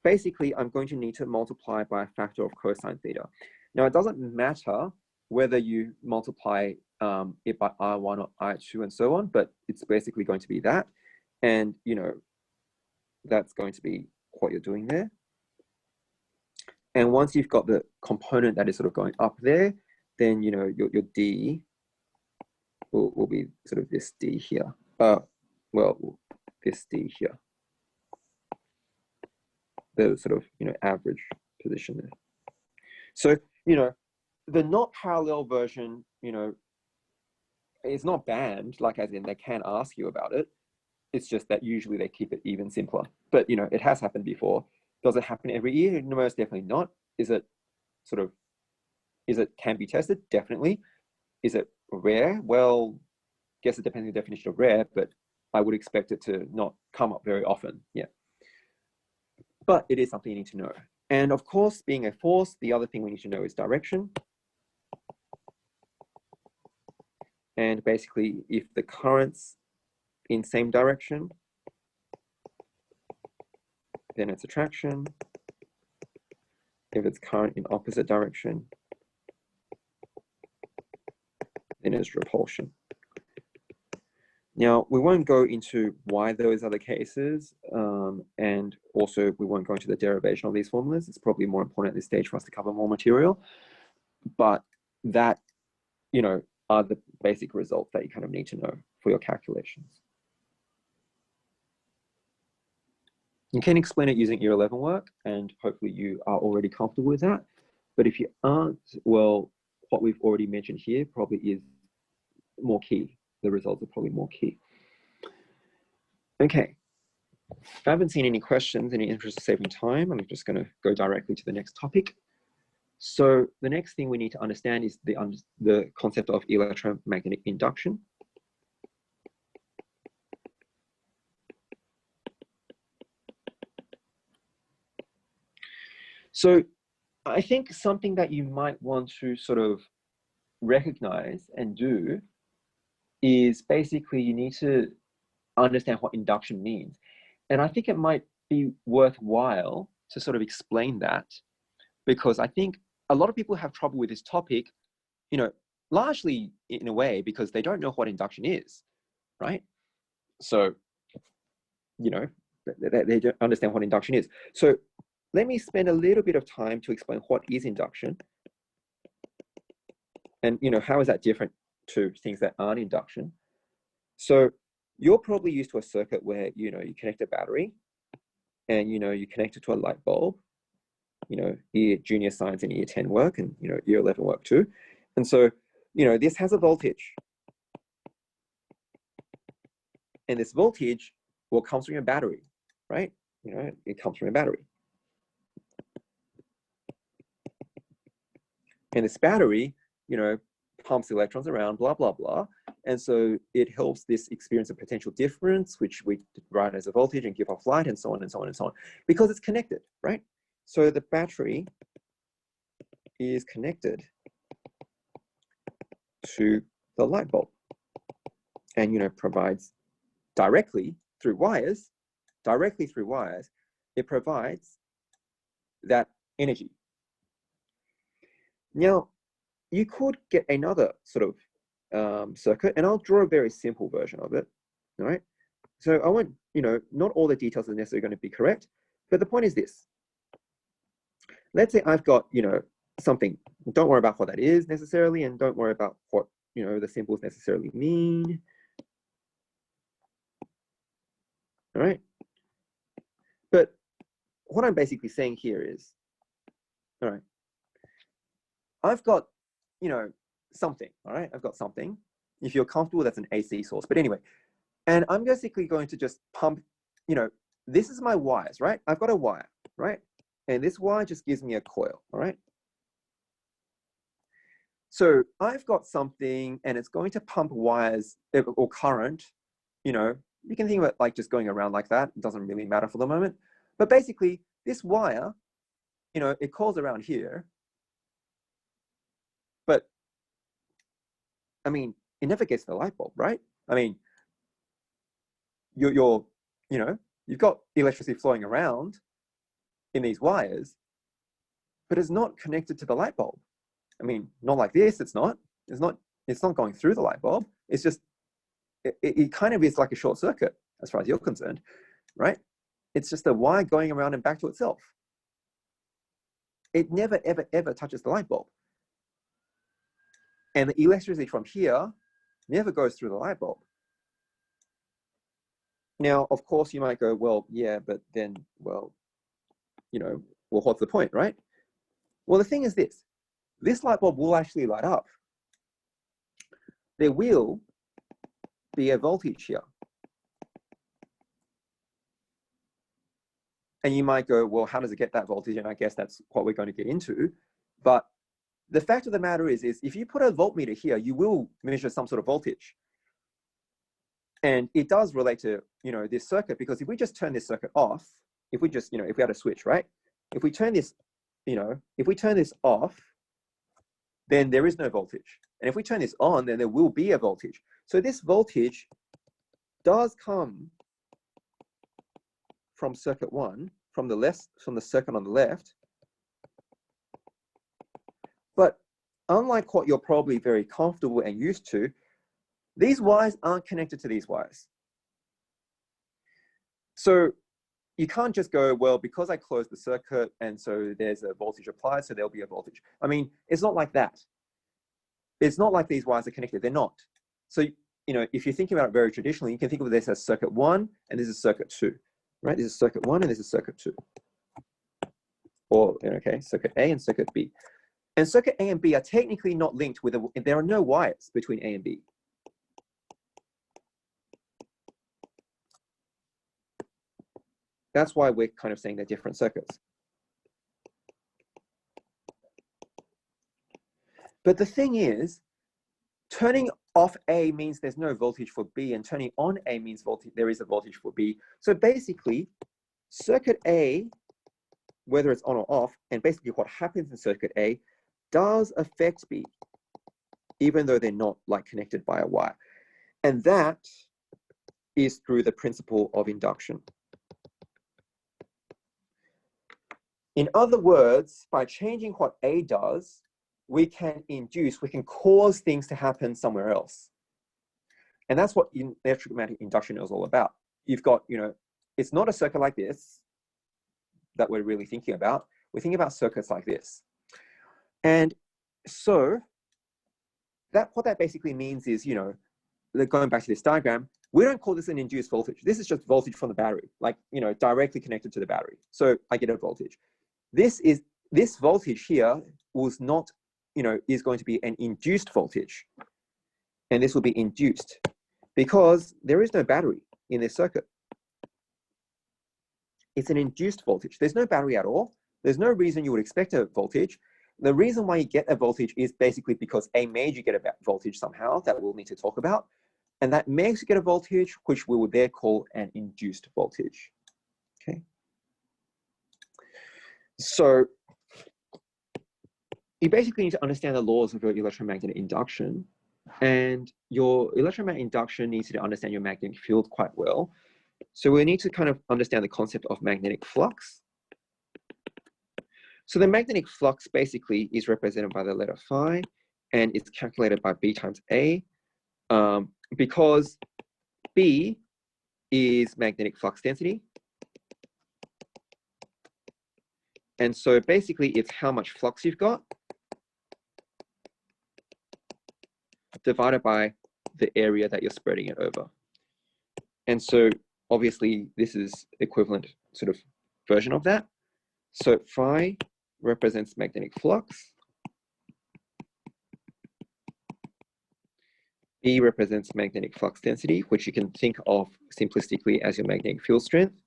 Speaker 1: basically, I'm going to need to multiply by a factor of cosine theta. Now, it doesn't matter whether you multiply it by I1 or I2 and so on, but it's basically going to be that. And, you know, that's going to be what you're doing there. And once you've got the component that is sort of going up there, then, you know, your D will be sort of this D here. Well, this D here. The sort of, you know, average position there. So, you know, the not parallel version, you know, is not banned, like as in they can ask you about it. It's just that usually they keep it even simpler. But, you know, it has happened before. Does it happen every year? No, most definitely not. Is it sort of, is it can be tested? Definitely. Is it rare? Well, guess it depends on the definition of rare, but I would expect it to not come up very often. Yeah. But it is something you need to know. And of course, being a force, the other thing we need to know is direction. And basically, if the current's in same direction, then it's attraction. If it's current in opposite direction, then it's repulsion. Now, we won't go into why those are the cases, and also we won't go into the derivation of these formulas. It's probably more important at this stage for us to cover more material, but that, you know, are the basic results that you kind of need to know for your calculations. You can explain it using year 11 work, and hopefully you are already comfortable with that. But if you aren't, well, what we've already mentioned here probably is more key. The results are probably more key. Okay, I haven't seen any questions in the interest of saving time. I'm just going to go directly to the next topic. So the next thing we need to understand is the concept of electromagnetic induction. So I think something that you might want to sort of recognize and do is basically you need to understand what induction means. And I think it might be worthwhile to sort of explain that, because I think a lot of people have trouble with this topic, you know, largely in a way because they don't know what induction is, right? So, you know, they don't understand what induction is. So let me spend a little bit of time to explain what is induction. And, you know, how is that different to things that aren't induction? So you're probably used to a circuit where, you know, you connect a battery and, you know, you connect it to a light bulb. You know, year junior science and year 10 work, and, you know, year 11 work too. And so, you know, this has a voltage. And this voltage, well, comes from your battery, right? You know, it comes from a battery. And this battery, you know, pumps electrons around, blah, blah, blah. And so it helps this experience of potential difference, which we write as a voltage and give off light, and so on and so on and so on, because it's connected, right? So the battery is connected to the light bulb and, you know, provides directly through wires, it provides that energy. Now, you could get another sort of circuit, and I'll draw a very simple version of it, all right? So I won't, not all the details are necessarily going to be correct, but the point is this. Let's say I've got, something. Don't worry about what that is necessarily, and don't worry about what, the symbols necessarily mean. All right? But what I'm basically saying here is, all right, I've got, something, all right? I've got something. If you're comfortable, that's an AC source. But anyway, and I'm basically going to just pump, this is my wires, right? I've got a wire, right? And this wire just gives me a coil, all right? So I've got something and it's going to pump wires or current, you can think of it like just going around like that. It doesn't really matter for the moment. But basically this wire, it coils around here. But I mean, it never gets to the light bulb, right? I mean, you've got electricity flowing around in these wires, but it's not connected to the light bulb. I mean, not like this, it's not going through the light bulb. It's just, it kind of is like a short circuit as far as you're concerned, right? It's just a wire going around and back to itself. It never, ever, ever touches the light bulb. And the electricity from here never goes through the light bulb. Now, of course, you might go, well, yeah, but then, well, what's the point, right? Well, the thing is this light bulb will actually light up. There will be a voltage here. And you might go, well, how does it get that voltage? And I guess that's what we're going to get into. But the fact of the matter is if you put a voltmeter here, you will measure some sort of voltage. And it does relate to, this circuit, because if we just turn this circuit off, if we just, if we had a switch, right? If we turn this, if we turn this off, then there is no voltage. And if we turn this on, then there will be a voltage. So this voltage does come from circuit one, from the circuit on the left. But unlike what you're probably very comfortable and used to, these wires aren't connected to these wires. So you can't just go, well, because I closed the circuit and so there's a voltage applied, so there'll be a voltage. I mean, it's not like that. It's not like these wires are connected. They're not. So, if you're thinking about it very traditionally, you can think of this as circuit one and this is circuit two, right? This is circuit one and this is circuit two. Or, okay, circuit A and circuit B. And circuit A and B are technically not linked with, there are no wires between A and B. That's why we're kind of saying they're different circuits. But the thing is, turning off A means there's no voltage for B, and turning on A means there is a voltage for B. So basically, circuit A, whether it's on or off, and basically what happens in circuit A does affect B, even though they're not like connected by a wire. And that is through the principle of induction. In other words, by changing what A does, we can cause things to happen somewhere else. And that's what electromagnetic induction is all about. You've got, it's not a circuit like this that we're really thinking about. We're thinking about circuits like this. And so what that basically means is, going back to this diagram, we don't call this an induced voltage. This is just voltage from the battery, like, directly connected to the battery. So I get a voltage. This voltage here was not, is going to be an induced voltage. And this will be induced because there is no battery in this circuit. It's an induced voltage. There's no battery at all. There's no reason you would expect a voltage. The reason why you get a voltage is basically because A made you get a voltage somehow that we'll need to talk about. And that makes you get a voltage, which we will there call an induced voltage. Okay. So you basically need to understand the laws of your electromagnetic induction. And your electromagnetic induction needs you to understand your magnetic field quite well. So we need to kind of understand the concept of magnetic flux. So the magnetic flux basically is represented by the letter phi, and it's calculated by B times A, because B is magnetic flux density. And so basically it's how much flux you've got divided by the area that you're spreading it over. And so obviously this is equivalent sort of version of that. So phi represents magnetic flux. B represents magnetic flux density, which you can think of simplistically as your magnetic field strength.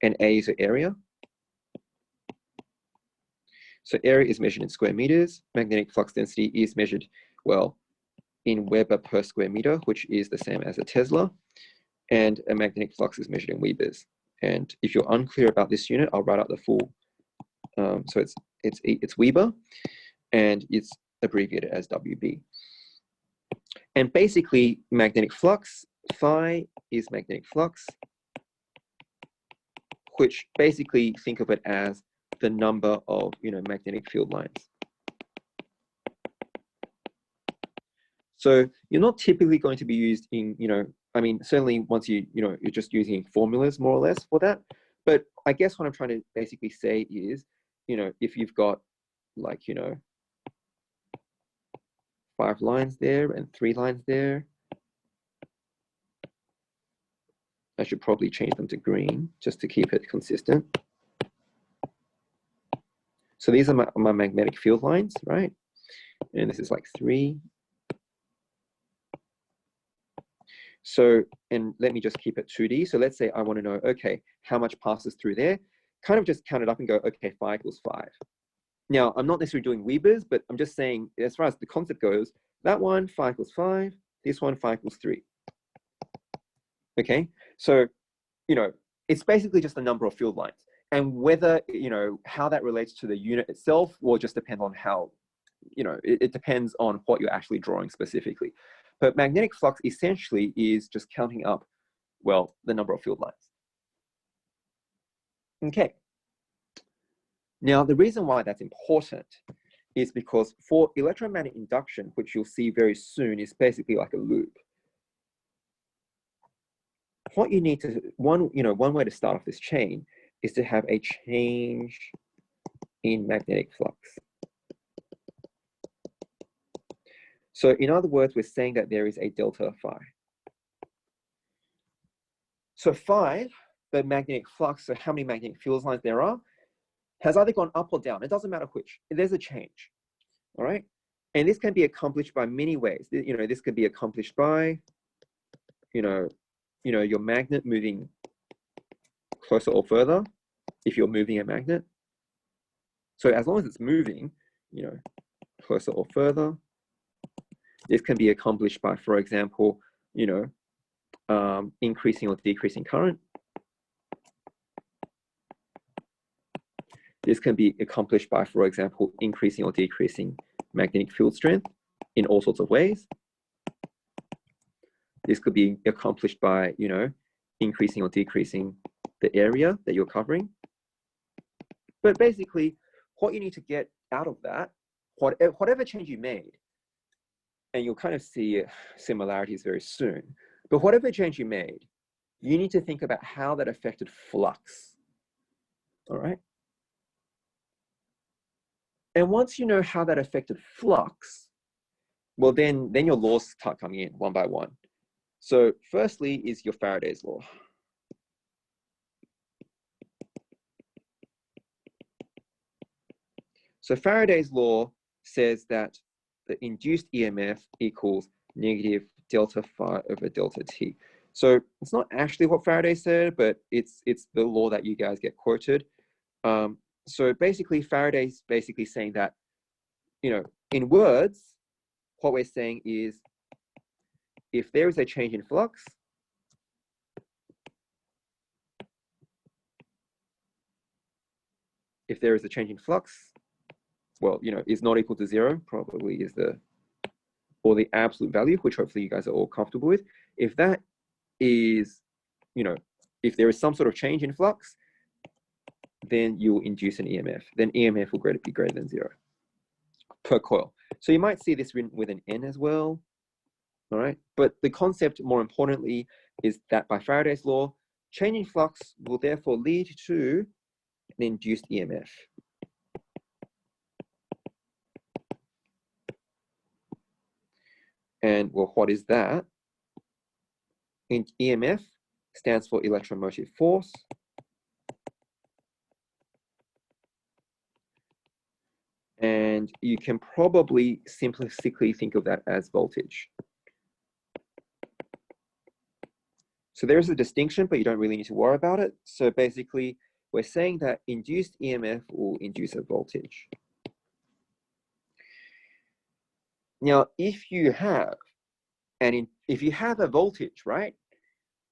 Speaker 1: And A is your area. So area is measured in square meters. Magnetic flux density is measured, well, in Weber per square meter, which is the same as a Tesla. And a magnetic flux is measured in Webers. And if you're unclear about this unit, I'll write out the full. So it's Weber, and it's abbreviated as WB. And basically, magnetic flux, phi is magnetic flux, which basically think of it as the number of, magnetic field lines. So you're not typically going to be used in, I mean, certainly once you're just using formulas more or less for that. But I guess what I'm trying to basically say is, if you've got like, 5 lines there and 3 lines there, I should probably change them to green just to keep it consistent. So these are my magnetic field lines, right? And this is like 3. So, and let me just keep it 2D. So let's say I want to know, okay, how much passes through there? Kind of just count it up and go, okay, phi equals 5. Now, I'm not necessarily doing Webers, but I'm just saying, as far as the concept goes, that one, phi equals 5. This one, phi equals 3. Okay, so, it's basically just the number of field lines. And whether, how that relates to the unit itself will just depend on how, it depends on what you're actually drawing specifically. But magnetic flux essentially is just counting up, well, the number of field lines. Okay. Now, the reason why that's important is because for electromagnetic induction, which you'll see very soon, is basically like a loop. What you need to, one way to start off this chain is to have a change in magnetic flux. So in other words, we're saying that there is a delta phi. So phi, the magnetic flux, so how many magnetic field lines there are, has either gone up or down. It doesn't matter which. There's a change, all right? And this can be accomplished by many ways. This could be accomplished by, your magnet moving closer or further, if you're moving a magnet. So as long as it's moving, closer or further. This can be accomplished by, for example, increasing or decreasing current. This can be accomplished by, for example, increasing or decreasing magnetic field strength in all sorts of ways. This could be accomplished by, increasing or decreasing the area that you're covering. But basically, what you need to get out of that, whatever change you made, and you'll kind of see similarities very soon, but whatever change you made, you need to think about how that affected flux, all right? And once you know how that affected flux, well, then your laws start coming in one by one. So firstly is your Faraday's law. So Faraday's law says that the induced EMF equals negative delta phi over delta t. So it's not actually what Faraday said, but it's the law that you guys get quoted. So basically Faraday's basically saying that, in words, what we're saying is if there is a change in flux, well, is not equal to 0, probably is or the absolute value, which hopefully you guys are all comfortable with. If that is, if there is some sort of change in flux, then you'll induce an EMF. Then EMF will be greater than 0 per coil. So you might see this written with an N as well, all right? But the concept, more importantly, is that by Faraday's law, changing flux will therefore lead to an induced EMF. And well, what is that? EMF stands for electromotive force. And you can probably simplistically think of that as voltage. So there's a distinction, but you don't really need to worry about it. So basically, we're saying that induced EMF will induce a voltage. Now, if you have a voltage, right,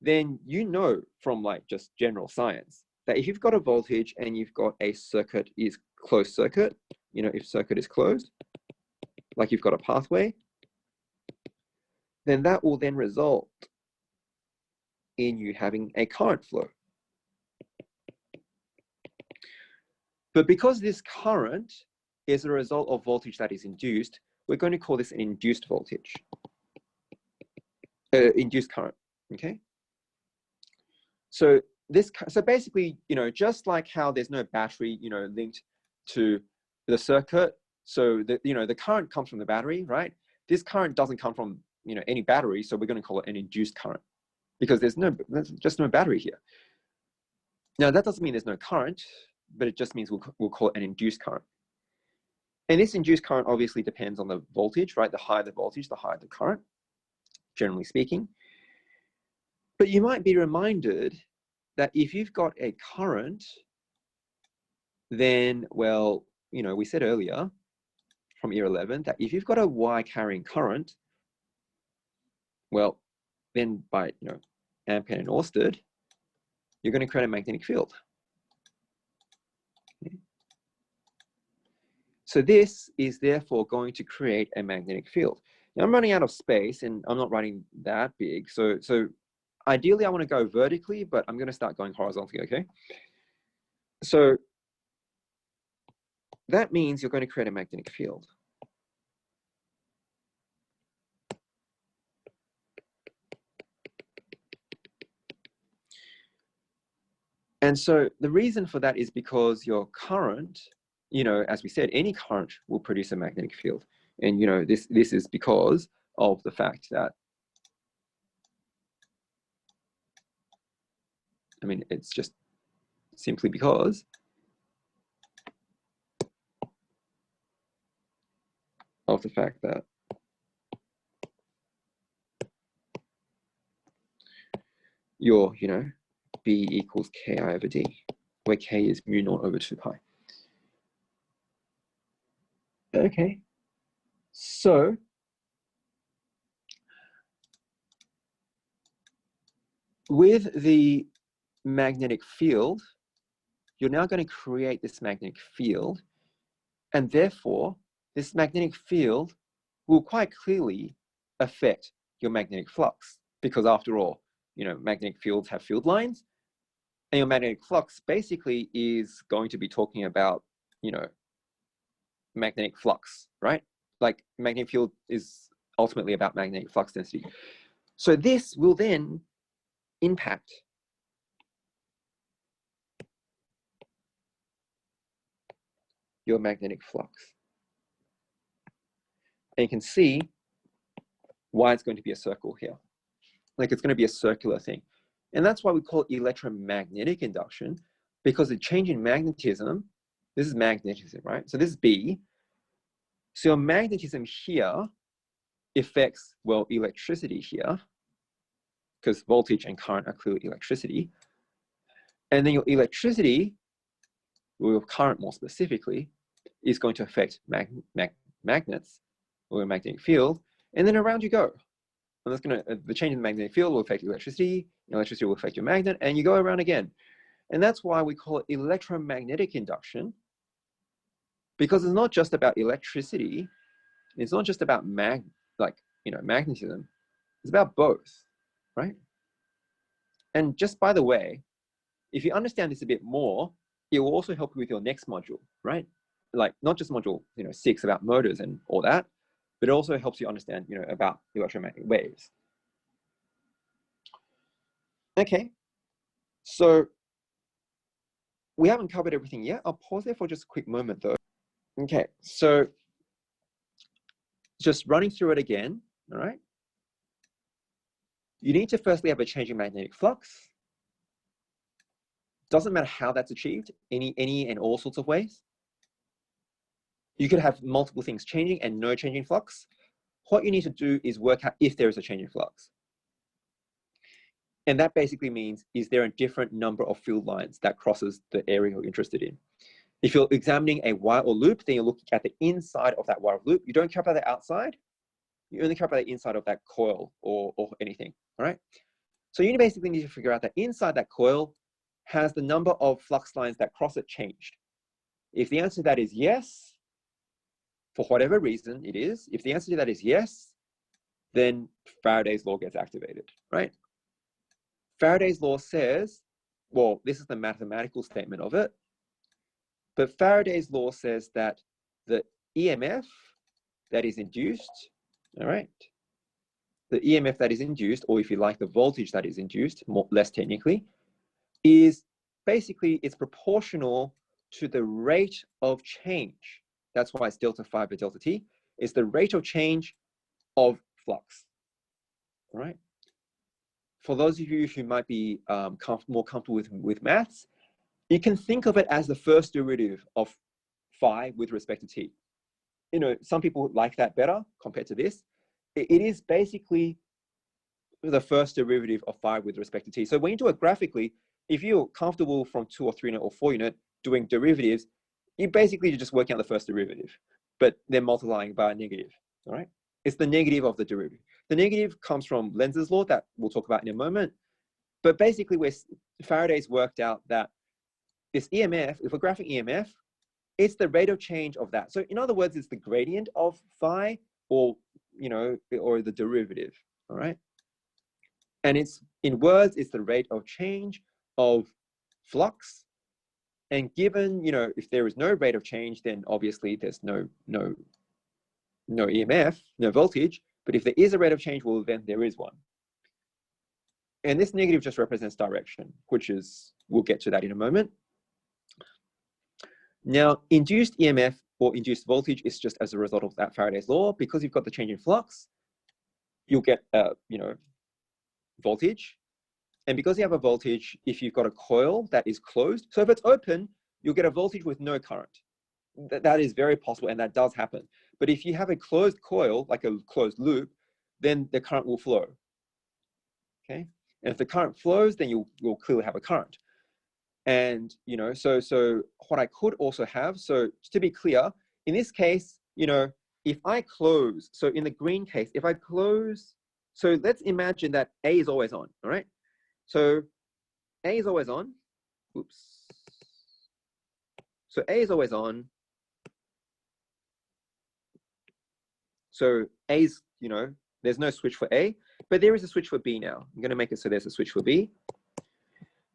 Speaker 1: then you know from like just general science that if you've got a voltage and you've got a circuit is closed circuit, you know, if circuit is closed, like you've got a pathway, then that will then result in you having a current flow. But because this current is a result of voltage that is induced, we're going to call this an induced voltage, induced current, okay? So basically, you know, just like how there's no battery, you know, linked to the circuit, so the current comes from the battery, right? This current doesn't come from, you know, any battery, so we're going to call it an induced current because there's just no battery here. Now that doesn't mean there's no current, but it just means we'll call it an induced current. And this induced current obviously depends on the voltage, right? The higher the voltage, the higher the current, generally speaking. But you might be reminded that if you've got a current, then, well, you know, we said earlier from year 11 that if you've got a wire carrying current, well, then by, you know, Ampere and Oersted, you're going to create a magnetic field. Okay. So this is therefore going to create a magnetic field. Now I'm running out of space and I'm not writing that big. So ideally I want to go vertically, but I'm going to start going horizontally, okay? So that means you're going to create a magnetic field. And so the reason for that is because your current, you know, as we said, any current will produce a magnetic field. And, you know, this is because of the fact that, I mean, it's just simply because of the fact that your, you know, B equals Ki over D, where K is mu naught over 2 pi. Okay, so with the magnetic field, you're now going to create this magnetic field, and therefore this magnetic field will quite clearly affect your magnetic flux, because after all, you know, magnetic fields have field lines, and your magnetic flux basically is going to be talking about, you know, magnetic flux, right? Like magnetic field is ultimately about magnetic flux density. So this will then impact your magnetic flux. And you can see why it's going to be a circle here. Like it's going to be a circular thing. And that's why we call it electromagnetic induction, because the change in magnetism, this is magnetism, right? So this is B. So your magnetism here affects, well, electricity here, because voltage and current are clearly electricity. And then your electricity, or your current more specifically, is going to affect magnets, or a magnetic field, and then around you go. And that's going to, the change in the magnetic field will affect electricity will affect your magnet, and you go around again. And that's why we call it electromagnetic induction, because it's not just about electricity, it's not just about magnetism, it's about both, right? And just by the way, if you understand this a bit more, it will also help you with your next module, right? like not just module 6 about motors and all that, but it also helps you understand about electromagnetic waves. Okay, so we haven't covered everything yet. I'll pause there for just a quick moment though. Okay, so just running through it again, all right? You need to firstly have a changing magnetic flux. Doesn't matter how that's achieved, any and all sorts of ways. You could have multiple things changing and no changing flux. What you need to do is work out if there is a changing flux. And that basically means, is there a different number of field lines that crosses the area you're interested in? If you're examining a wire or loop, then you're looking at the inside of that wire or loop. You don't care about the outside. You only care about the inside of that coil or anything, all right? So you basically need to figure out that inside that coil has the number of flux lines that cross it changed. If the answer to that is yes, for whatever reason it is, if the answer to that is yes, then Faraday's law gets activated, right? Faraday's law says, well, this is the mathematical statement of it, but Faraday's law says that the EMF that is induced, all right, the EMF that is induced, or if you like, the voltage that is induced, less technically, is basically, it's proportional to the rate of change. That's why it's delta phi by delta t. It's the rate of change of flux, all right? For those of you who might be more comfortable with maths, you can think of it as the first derivative of phi with respect to t. Some people like that better compared to this. It is basically the first derivative of phi with respect to t. So when you do it graphically, if you're comfortable from 2 or 3 unit or 4 unit doing derivatives, you're just working out the first derivative, but then multiplying by a negative, all right? It's the negative of the derivative. The negative comes from Lenz's law that we'll talk about in a moment. But basically, Faraday's worked out that this EMF, if we're graphing EMF, it's the rate of change of that. So in other words, it's the gradient of phi or the derivative, all right? And it's, in words, it's the rate of change of flux. And given, if there is no rate of change, then obviously there's no EMF, no voltage. But if there is a rate of change, well, then there is one. And this negative just represents direction, which is, we'll get to that in a moment. Now, induced EMF or induced voltage is just as a result of that Faraday's law. Because you've got the change in flux, you'll get, voltage. And because you have a voltage, if you've got a coil that is closed, so if it's open, you'll get a voltage with no current. That is very possible, and that does happen. But if you have a closed coil, like a closed loop, then the current will flow, okay? And if the current flows, then you'll clearly have a current. And, so what I could also have, so to be clear, in this case, if I close, so in the green case, if I close, so let's imagine that A is always on, all right? So A is always on, oops. So A is always on. So A's, there's no switch for A, but there is a switch for B now. I'm going to make it so there's a switch for B.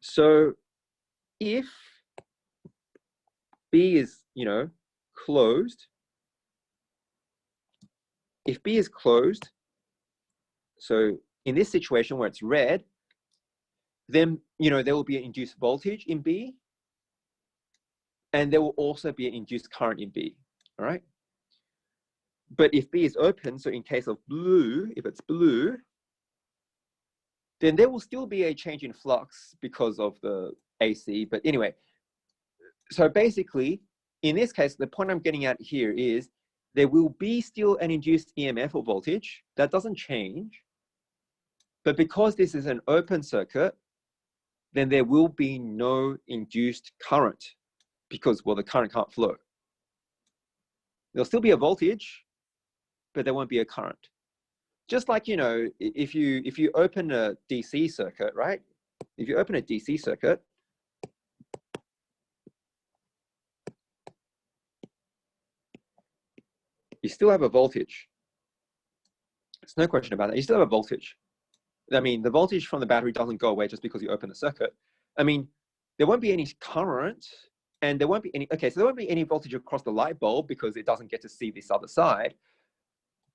Speaker 1: So if B is, closed, if B is closed, so in this situation where it's red, then, there will be an induced voltage in B, and there will also be an induced current in B, all right? But if B is open, so in case of blue, if it's blue, then there will still be a change in flux because of the AC. But anyway, so basically, in this case, the point I'm getting at here is there will be still an induced EMF or voltage. That doesn't change. But because this is an open circuit, then there will be no induced current because, well, the current can't flow. There'll still be a voltage, but there won't be a current. Just like, if you open a DC circuit, right? If you open a DC circuit, you still have a voltage. There's no question about that. You still have a voltage. I mean, the voltage from the battery doesn't go away just because you open the circuit. I mean, there won't be any current, and there won't be any, okay, so there won't be any voltage across the light bulb because it doesn't get to see this other side,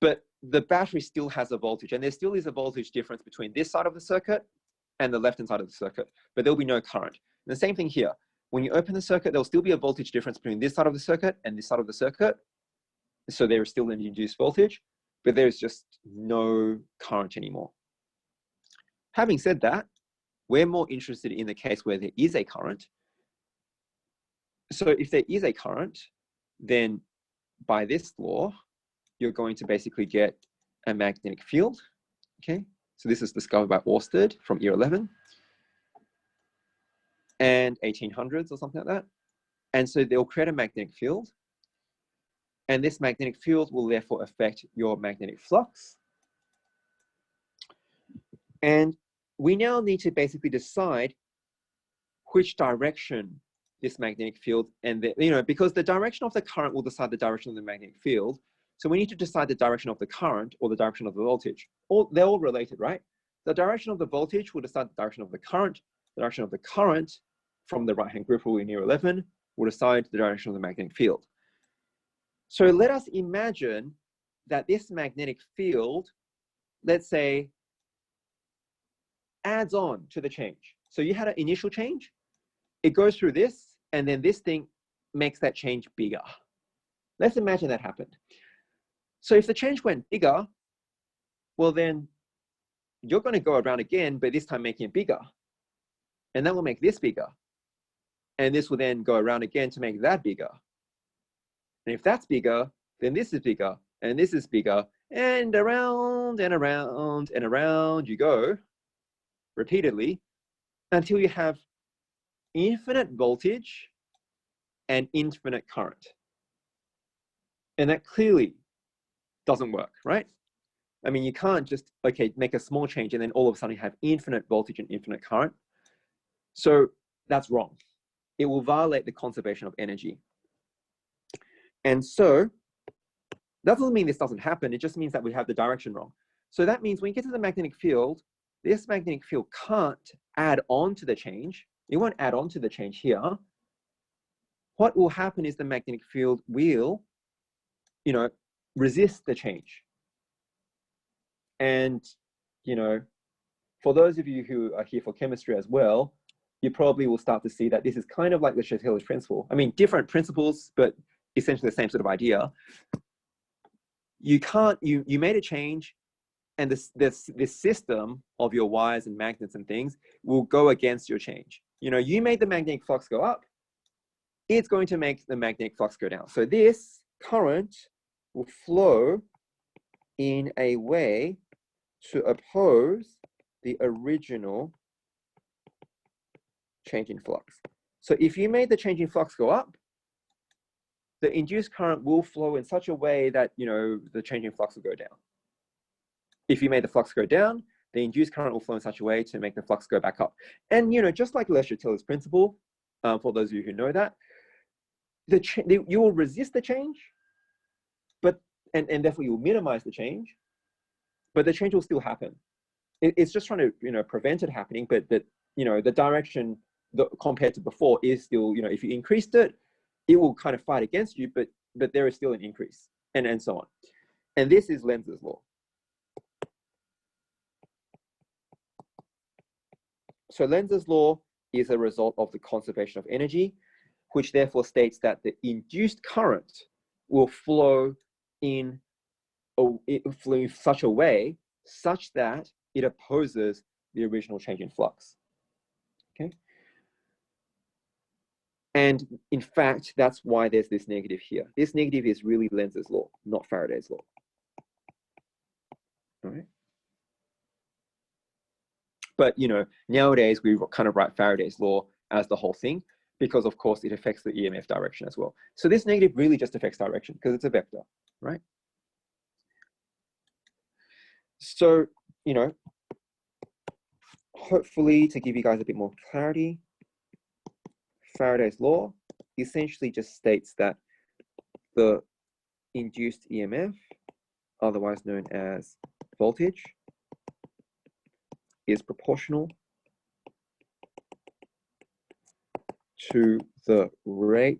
Speaker 1: but the battery still has a voltage, and there still is a voltage difference between this side of the circuit and the left-hand side of the circuit, but there'll be no current. And the same thing here. When you open the circuit, there'll still be a voltage difference between this side of the circuit and this side of the circuit. So there is still an induced voltage, but there's just no current anymore. Having said that, we're more interested in the case where there is a current. So if there is a current, then by this law, you're going to basically get a magnetic field, okay? So this is discovered by Oersted from year 11 and 1800s or something like that. And so they'll create a magnetic field, and this magnetic field will therefore affect your magnetic flux. And we now need to basically decide which direction this magnetic field, and because the direction of the current will decide the direction of the magnetic field. So we need to decide the direction of the current or the direction of the voltage. They're all related, right? The direction of the voltage will decide the direction of the current. The direction of the current from the right-hand group rule in year 11 will decide the direction of the magnetic field. So let us imagine that this magnetic field, let's say, adds on to the change. So you had an initial change, it goes through this, and then this thing makes that change bigger. Let's imagine that happened. So if the change went bigger, well then you're going to go around again, but this time making it bigger. And that will make this bigger. And this will then go around again to make that bigger. And if that's bigger, then this is bigger, and this is bigger, and around and around and around you go repeatedly until you have infinite voltage and infinite current. And that clearly doesn't work, right? I mean, you can't just, okay, make a small change and then all of a sudden you have infinite voltage and infinite current. So that's wrong. It will violate the conservation of energy. And so that doesn't mean this doesn't happen. It just means that we have the direction wrong. So that means when you get to the magnetic field, this magnetic field can't add on to the change. It won't add on to the change here. What will happen is the magnetic field will, resist the change. And, for those of you who are here for chemistry as well, you probably will start to see that this is kind of like the Chatelier's principle. I mean, different principles, but essentially the same sort of idea. You made a change, and this system of your wires and magnets and things will go against your change. You made the magnetic flux go up, it's going to make the magnetic flux go down. So this current will flow in a way to oppose the original change in flux. So if you made the change in flux go up, the induced current will flow in such a way that, the change in flux will go down. If you made the flux go down, the induced current will flow in such a way to make the flux go back up. And, just like Le Chatelier's principle, for those of you who know that, you will resist the change, but and therefore you will minimize the change, but the change will still happen. It's just trying to, prevent it happening, but that, the direction compared to before is still, if you increased it, it will kind of fight against you, but there is still an increase, and so on. And this is Lenz's law. So Lenz's law is a result of the conservation of energy, which therefore states that the induced current will flow in such a way such that it opposes the original change in flux. Okay. And in fact, that's why there's this negative here. This negative is really Lenz's law, not Faraday's law. All right. But, nowadays we kind of write Faraday's law as the whole thing because, of course, it affects the EMF direction as well. So this negative really just affects direction because it's a vector, right? So, hopefully to give you guys a bit more clarity, Faraday's law essentially just states that the induced EMF, otherwise known as voltage, is proportional to the rate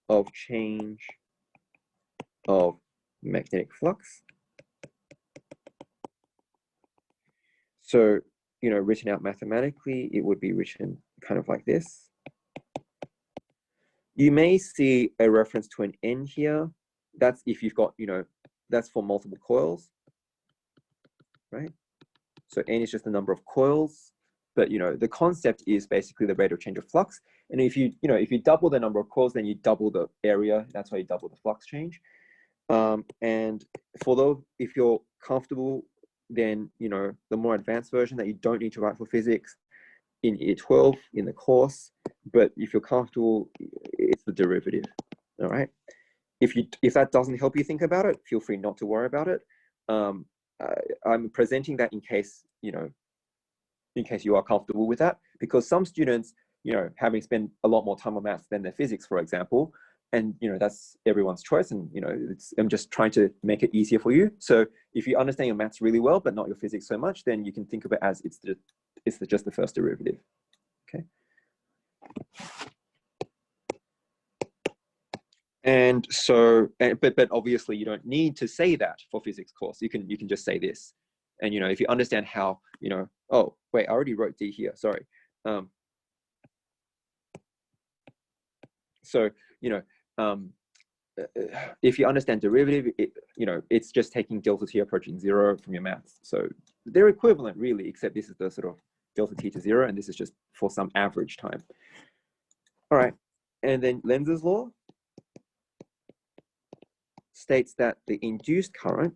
Speaker 1: of change of magnetic flux. So, you know, written out mathematically, it would be written kind of like this. You may see a reference to an N here. That's if you've got, you know, that's for multiple coils, right? So N is just the number of coils, but, you know, the concept is basically the rate of change of flux. And if you, you know, if you double the number of coils, then you double the area. That's why you double the flux change. And for those, if you're comfortable, then, you know, the more advanced version that you don't need to write for physics in year 12 in the course, but if you're comfortable, it's the derivative, all right? If that doesn't help you think about it, feel free not to worry about it. I'm presenting that in case, you know, in case you are comfortable with that, because some students, you know, having spent a lot more time on maths than their physics, for example, and, you know, that's everyone's choice. And, you know, I'm just trying to make it easier for you. So if you understand your maths really well, but not your physics so much, then you can think of it as just the first derivative, okay? And so, but obviously you don't need to say that for physics course. You can just say this. And, you know, if you understand how, you know, oh, wait, I already wrote D here, sorry. So, you know, if you understand derivative, you know, it's just taking delta t approaching 0 from your maths. So they're equivalent really, except this is the sort of delta t to 0, and this is just for some average time. All right, and then Lenz's law states that the induced current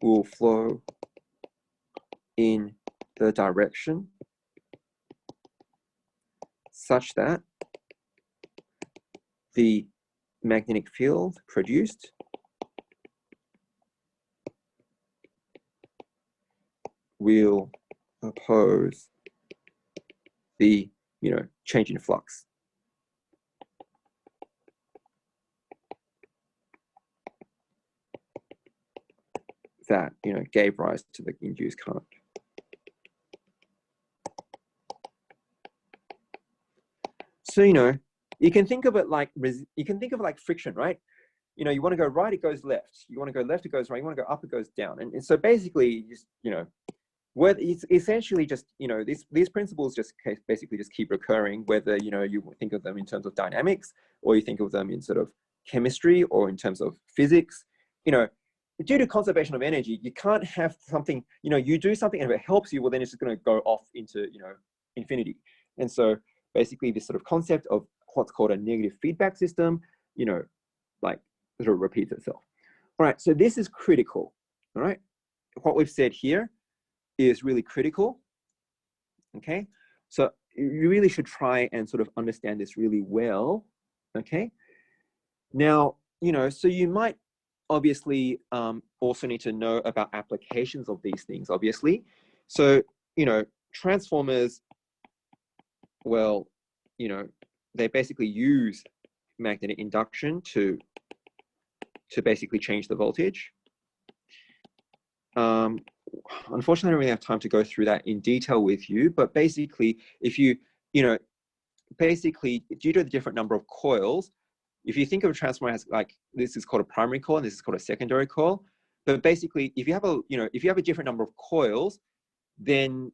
Speaker 1: will flow in the direction such that the magnetic field produced will oppose the, you know, change in flux. That, you know, gave rise to the induced current. So, you know, you can think of it like friction, right? You know, you want to go right, it goes left. You want to go left, it goes right. You want to go up, it goes down. And so basically, just, you know, where it's essentially just, you know, these principles just basically just keep recurring, whether, you know, you think of them in terms of dynamics, or you think of them in sort of chemistry, or in terms of physics. You know, due to conservation of energy, you can't have something, you know, you do something and if it helps you, well, then it's just going to go off into, you know, infinity. And so basically this sort of concept of what's called a negative feedback system, you know, like sort of repeats itself. All right, so this is critical. All right, what we've said here is really critical. Okay, so you really should try and sort of understand this really well. Okay, now, you know, so you might obviously also need to know about applications of these things, obviously. So, you know, transformers, well, you know, they basically use magnetic induction to basically change the voltage. Unfortunately, I don't really have time to go through that in detail with you, but basically, if you, you know, basically, due to the different number of coils, if you think of a transformer as like, this is called a primary coil and this is called a secondary coil, but basically, if you have a, you know, if you have a different number of coils, then,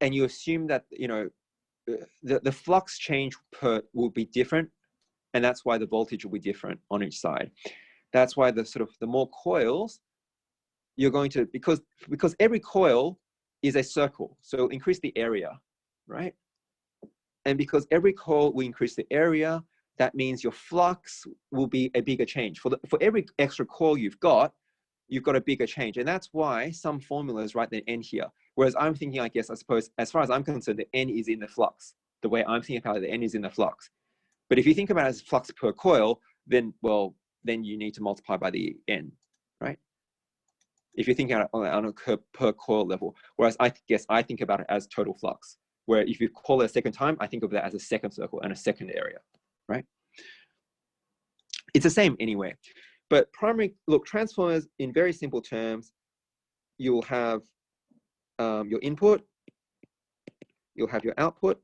Speaker 1: and you assume that, you know, the flux change will be different, and that's why the voltage will be different on each side. That's why the sort of the more coils you're going to, because every coil is a circle, so it'll increase the area, right? And because every coil will increase the area, that means your flux will be a bigger change. For every extra coil you've got a bigger change. And that's why some formulas write the N here. Whereas I'm thinking, I guess, I suppose, as far as I'm concerned, the N is in the flux. The way I'm thinking about it, the N is in the flux. But if you think about it as flux per coil, then, well, then you need to multiply by the N, right? If you're thinking on a per coil level. Whereas I guess I think about it as total flux, where if you call it a second time, I think of that as a second circle and a second area, right? It's the same anyway. But transformers, in very simple terms, you'll have your input, you'll have your output.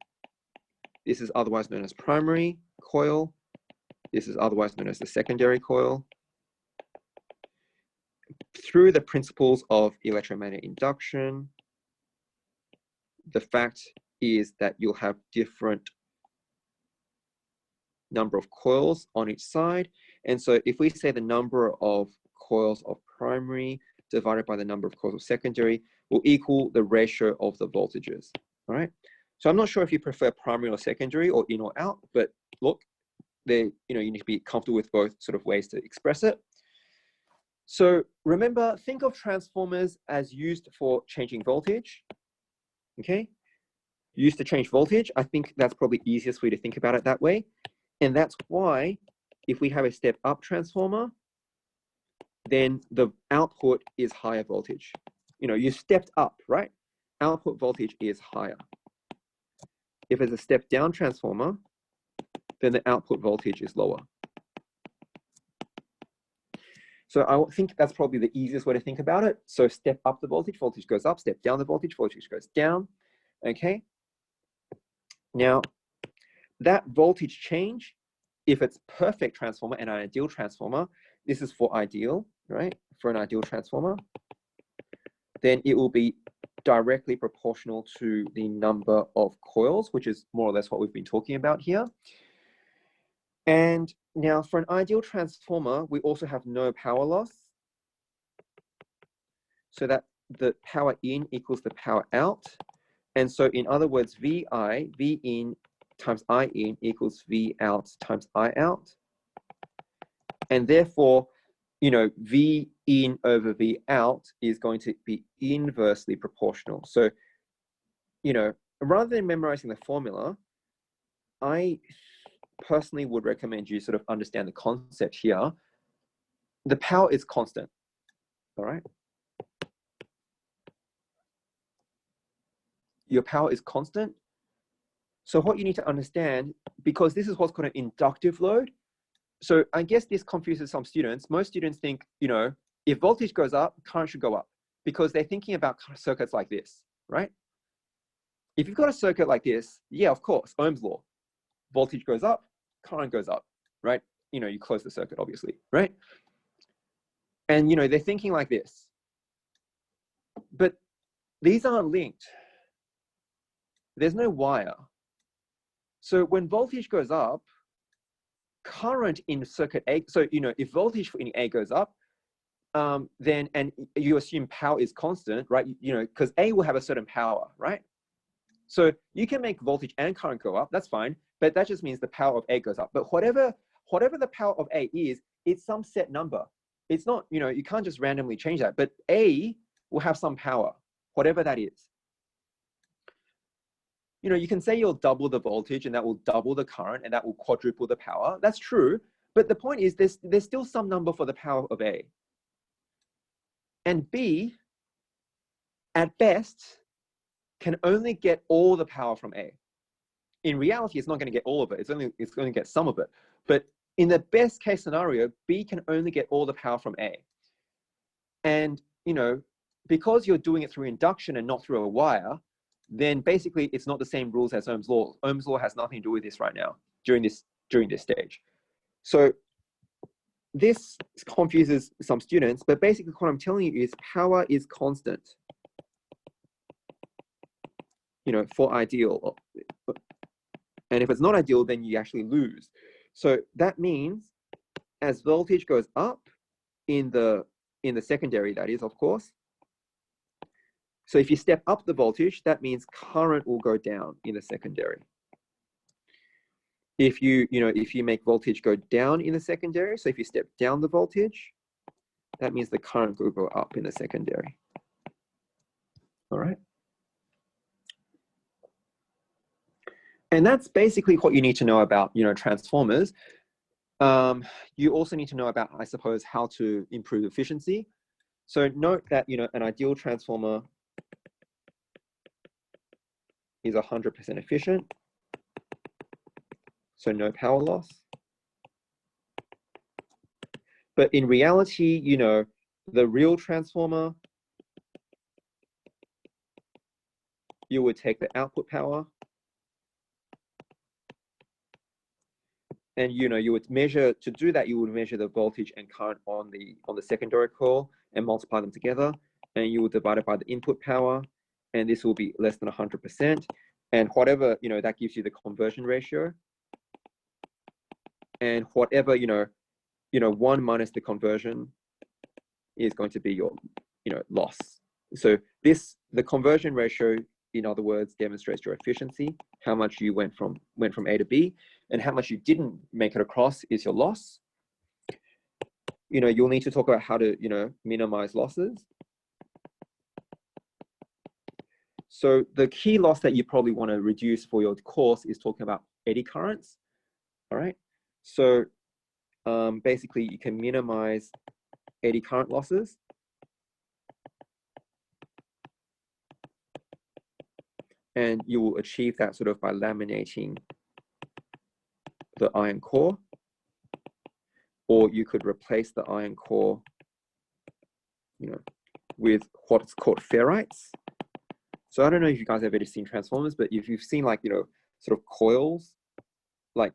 Speaker 1: This is otherwise known as primary coil. This is otherwise known as the secondary coil. Through the principles of electromagnetic induction, the fact is that you'll have different number of coils on each side. And so if we say the number of coils of primary divided by the number of coils of secondary will equal the ratio of the voltages, all right? So I'm not sure if you prefer primary or secondary or in or out, but look, you need to be comfortable with both sort of ways to express it. So remember, think of transformers as used for changing voltage, okay? Used to change voltage. I think that's probably easiest for you to think about it that way. And that's why if we have a step up transformer, then the output is higher voltage. You stepped up, right? Output voltage is higher. If it's a step down transformer, then the output voltage is lower. So I think that's probably the easiest way to think about it. So step up the voltage, voltage goes up. Step down the voltage goes down. Okay. Now, that voltage change, if it's perfect transformer and an ideal transformer, this is for ideal, right? For an ideal transformer, then it will be directly proportional to the number of coils, which is more or less what we've been talking about here. And now for an ideal transformer, we also have no power loss. So that the power in equals the power out. And so in other words, V in times I in equals V out times I out. And therefore, V in over V out is going to be inversely proportional. So, rather than memorizing the formula, I personally would recommend you sort of understand the concept here. The power is constant, all right? Your power is constant. So what you need to understand, because this is what's called an inductive load. So I guess this confuses some students. Most students think, if voltage goes up, current should go up because they're thinking about circuits like this, right? If you've got a circuit like this, yeah, of course, Ohm's law. Voltage goes up, current goes up, right? You close the circuit, obviously, right? And, they're thinking like this. But these aren't linked. There's no wire. So when voltage goes up, current in circuit A, so, if voltage in A goes up, then, and you assume power is constant, right? Because A will have a certain power, right? So you can make voltage and current go up, that's fine, but that just means the power of A goes up. But whatever the power of A is, it's some set number. It's not, you can't just randomly change that, but A will have some power, whatever that is. You can say you'll double the voltage and that will double the current and that will quadruple the power. That's true. But the point is there's still some number for the power of A. And B, at best, can only get all the power from A. In reality, it's not going to get all of it. It's going to get some of it. But in the best case scenario, B can only get all the power from A. And, because you're doing it through induction and not through a wire, then basically it's not the same rules as Ohm's law. Ohm's law has nothing to do with this right now during this stage. So this confuses some students, but basically what I'm telling you is power is constant, for ideal. And if it's not ideal, then you actually lose. So that means as voltage goes up in the secondary, that is, of course. So if you step up the voltage, that means current will go down in the secondary. If you make voltage go down in the secondary, so if you step down the voltage, that means the current will go up in the secondary. All right. And that's basically what you need to know about, transformers. You also need to know about, I suppose, how to improve efficiency. So note that, an ideal transformer is 100% efficient. So no power loss. But in reality, the real transformer, you would take the output power, and you would measure, to do that, you would measure the voltage and current on the secondary coil and multiply them together, and you would divide it by the input power, and this will be less than 100%, and whatever, that gives you the conversion ratio, and whatever, 1 minus the conversion is going to be your, loss. So the conversion ratio, in other words, demonstrates your efficiency, how much you went from A to B, and how much you didn't make it across is your loss. You'll need to talk about how to, minimize losses. So the key loss that you probably want to reduce for your course is talking about eddy currents. All right. So basically, you can minimize eddy current losses. And you will achieve that sort of by laminating the iron core, or you could replace the iron core, with what's called ferrites. So I don't know if you guys have ever seen transformers, but if you've seen sort of coils, like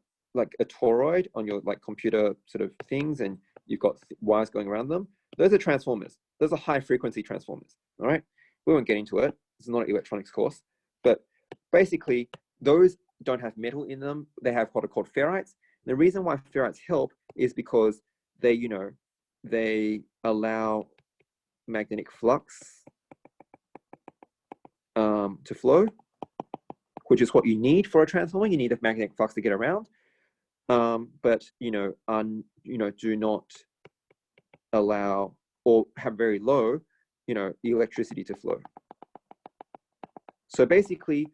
Speaker 1: a toroid on your computer sort of things, and you've got wires going around them, those are transformers. Those are high frequency transformers. All right, we won't get into it. It's not an electronics course. But basically, those don't have metal in them. They have what are called ferrites. The reason why ferrites help is because they, they allow magnetic flux to flow, which is what you need for a transformer. You need a magnetic flux to get around, but do not allow, or have very low, electricity to flow. So basically,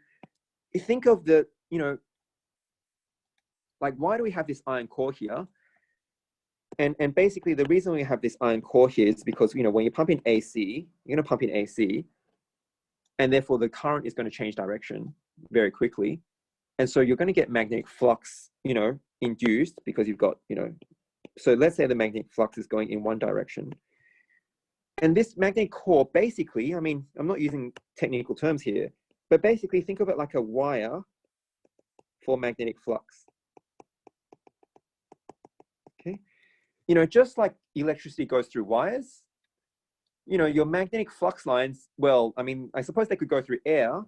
Speaker 1: you think of the, why do we have this iron core here? And basically, the reason we have this iron core here is because, when you pump in AC, you're going to pump in AC, and therefore the current is going to change direction very quickly. And so you're going to get magnetic flux, induced, because you've got, so let's say the magnetic flux is going in one direction. And this magnetic core, basically, I mean, I'm not using technical terms here, but basically think of it like a wire for magnetic flux. Okay. Just like electricity goes through wires, your magnetic flux lines, well, I mean, I suppose they could go through air,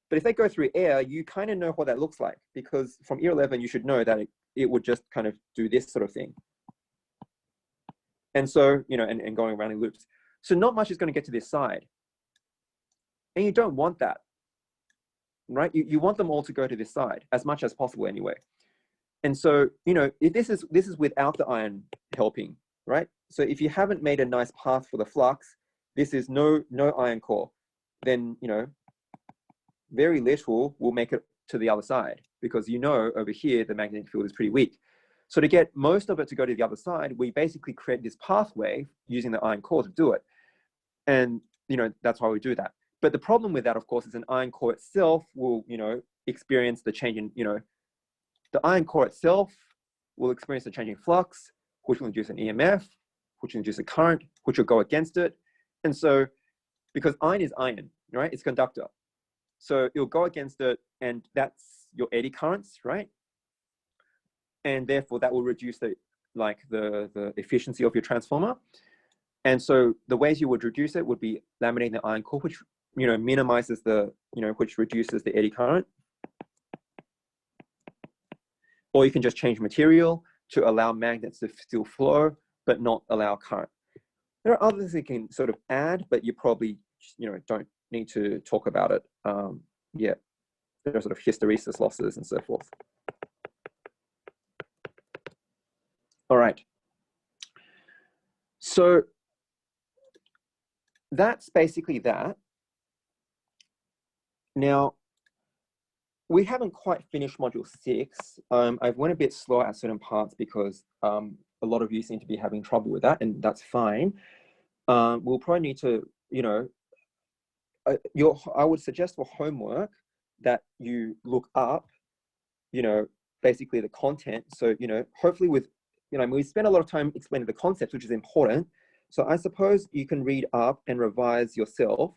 Speaker 1: but if they go through air, you kind of know what that looks like, because from year 11, you should know that it would just kind of do this sort of thing. And so, and going around in loops. So not much is going to get to this side. And you don't want that, right? You want them all to go to this side as much as possible anyway. And so, if this is without the iron helping, right? So if you haven't made a nice path for the flux, this is no iron core, then, very little will make it to the other side, because over here, the magnetic field is pretty weak. So to get most of it to go to the other side, we basically create this pathway using the iron core to do it. And, that's why we do that. But the problem with that, of course, is an iron core itself will, experience the change in, the iron core itself will experience the change in flux, which will induce an EMF, which will induce a current, which will go against it. And so, because iron is iron, right? It's conductor. So it'll go against it, and that's your eddy currents, right? And therefore that will reduce the efficiency of your transformer. And so the ways you would reduce it would be laminating the iron core, which, minimizes the, which reduces the eddy current. Or you can just change material to allow magnets to still flow, but not allow current. There are others you can sort of add, but you probably, don't need to talk about it yet. There are sort of hysteresis losses and so forth. All right. So that's basically that. Now, we haven't quite finished module 6. I've went a bit slow at certain parts because a lot of you seem to be having trouble with that, and that's fine. We'll probably need to, I would suggest for homework that you look up, basically the content. So, hopefully with, we spend a lot of time explaining the concepts, which is important. So I suppose you can read up and revise yourself,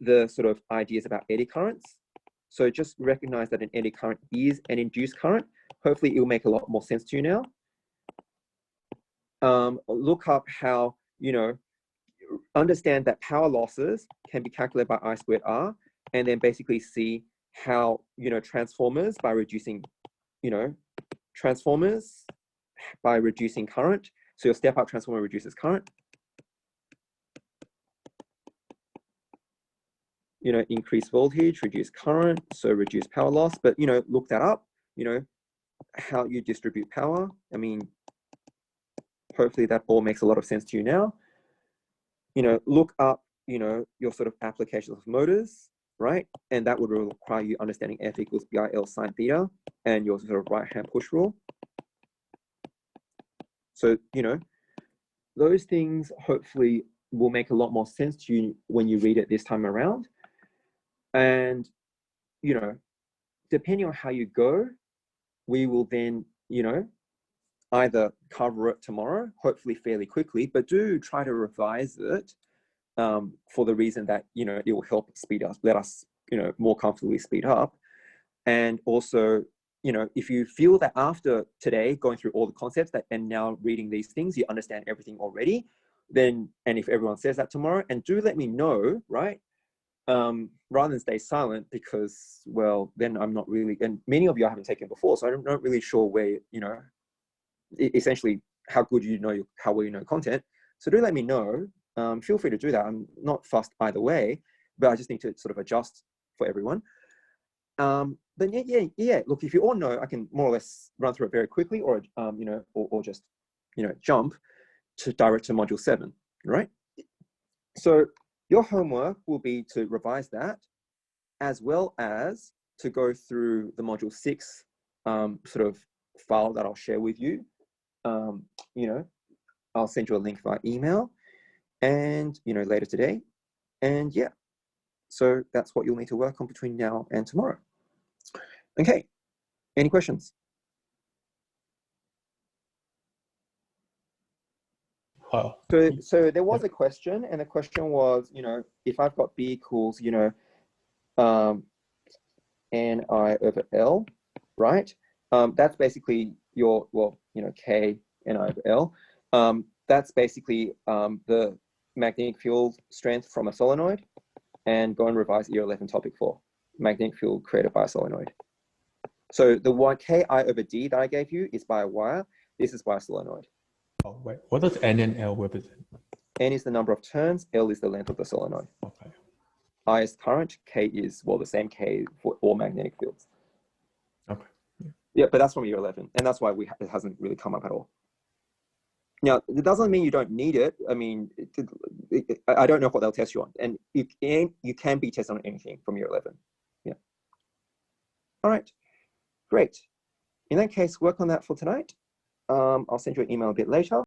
Speaker 1: the sort of ideas about eddy currents. So just recognize that an eddy current is an induced current. Hopefully it will make a lot more sense to you now. Look up how, understand that power losses can be calculated by I squared R, and then basically see how, transformers by reducing, transformers by reducing current. So your step-up transformer reduces current. Increase voltage, reduce current, so reduce power loss. But, look that up, how you distribute power. I mean, hopefully that all makes a lot of sense to you now. Look up, your sort of applications of motors, right? And that would require you understanding F equals BIL sine theta and your sort of right-hand push rule. So, those things hopefully will make a lot more sense to you when you read it this time around. And, depending on how you go, we will then, either cover it tomorrow, hopefully fairly quickly, but do try to revise it for the reason that, it will help let us, more comfortably speed up. And also, if you feel that after today, going through all the concepts and now reading these things, you understand everything already, then, and if everyone says that tomorrow, and do let me know, right? Rather than stay silent, because, well, then I'm not really, and many of you I haven't taken before, so I'm not really sure where, essentially how good how well you know content. So do let me know. Feel free to do that. I'm not fussed either way, but I just need to sort of adjust for everyone. But yeah. Look, if you all know, I can more or less run through it very quickly, or or just jump to direct to module 7, right? So your homework will be to revise that, as well as to go through the module 6 sort of file that I'll share with you. I'll send you a link via email, and later today. And yeah, so that's what you'll need to work on between now and tomorrow. Okay, any questions?
Speaker 2: Wow.
Speaker 1: So there was a question, and the question was, if I've got B equals, Ni over L, right? That's basically your, K Ni over L. That's basically the magnetic field strength from a solenoid. And go and revise year 11 topic 4, magnetic field created by a solenoid. So the one Ki over D that I gave you is by a wire. This is by a solenoid.
Speaker 2: Oh, wait. What does N and L represent?
Speaker 1: N is the number of turns, L is the length of the solenoid.
Speaker 2: Okay.
Speaker 1: I is current, K is, well, the same K for all magnetic fields.
Speaker 2: Okay.
Speaker 1: Yeah, but that's from year 11, and that's why it hasn't really come up at all. Now, it doesn't mean you don't need it. I mean, I don't know what they'll test you on, and you can be tested on anything from year 11. Yeah. All right, great. In that case, work on that for tonight. I'll send you an email a bit later.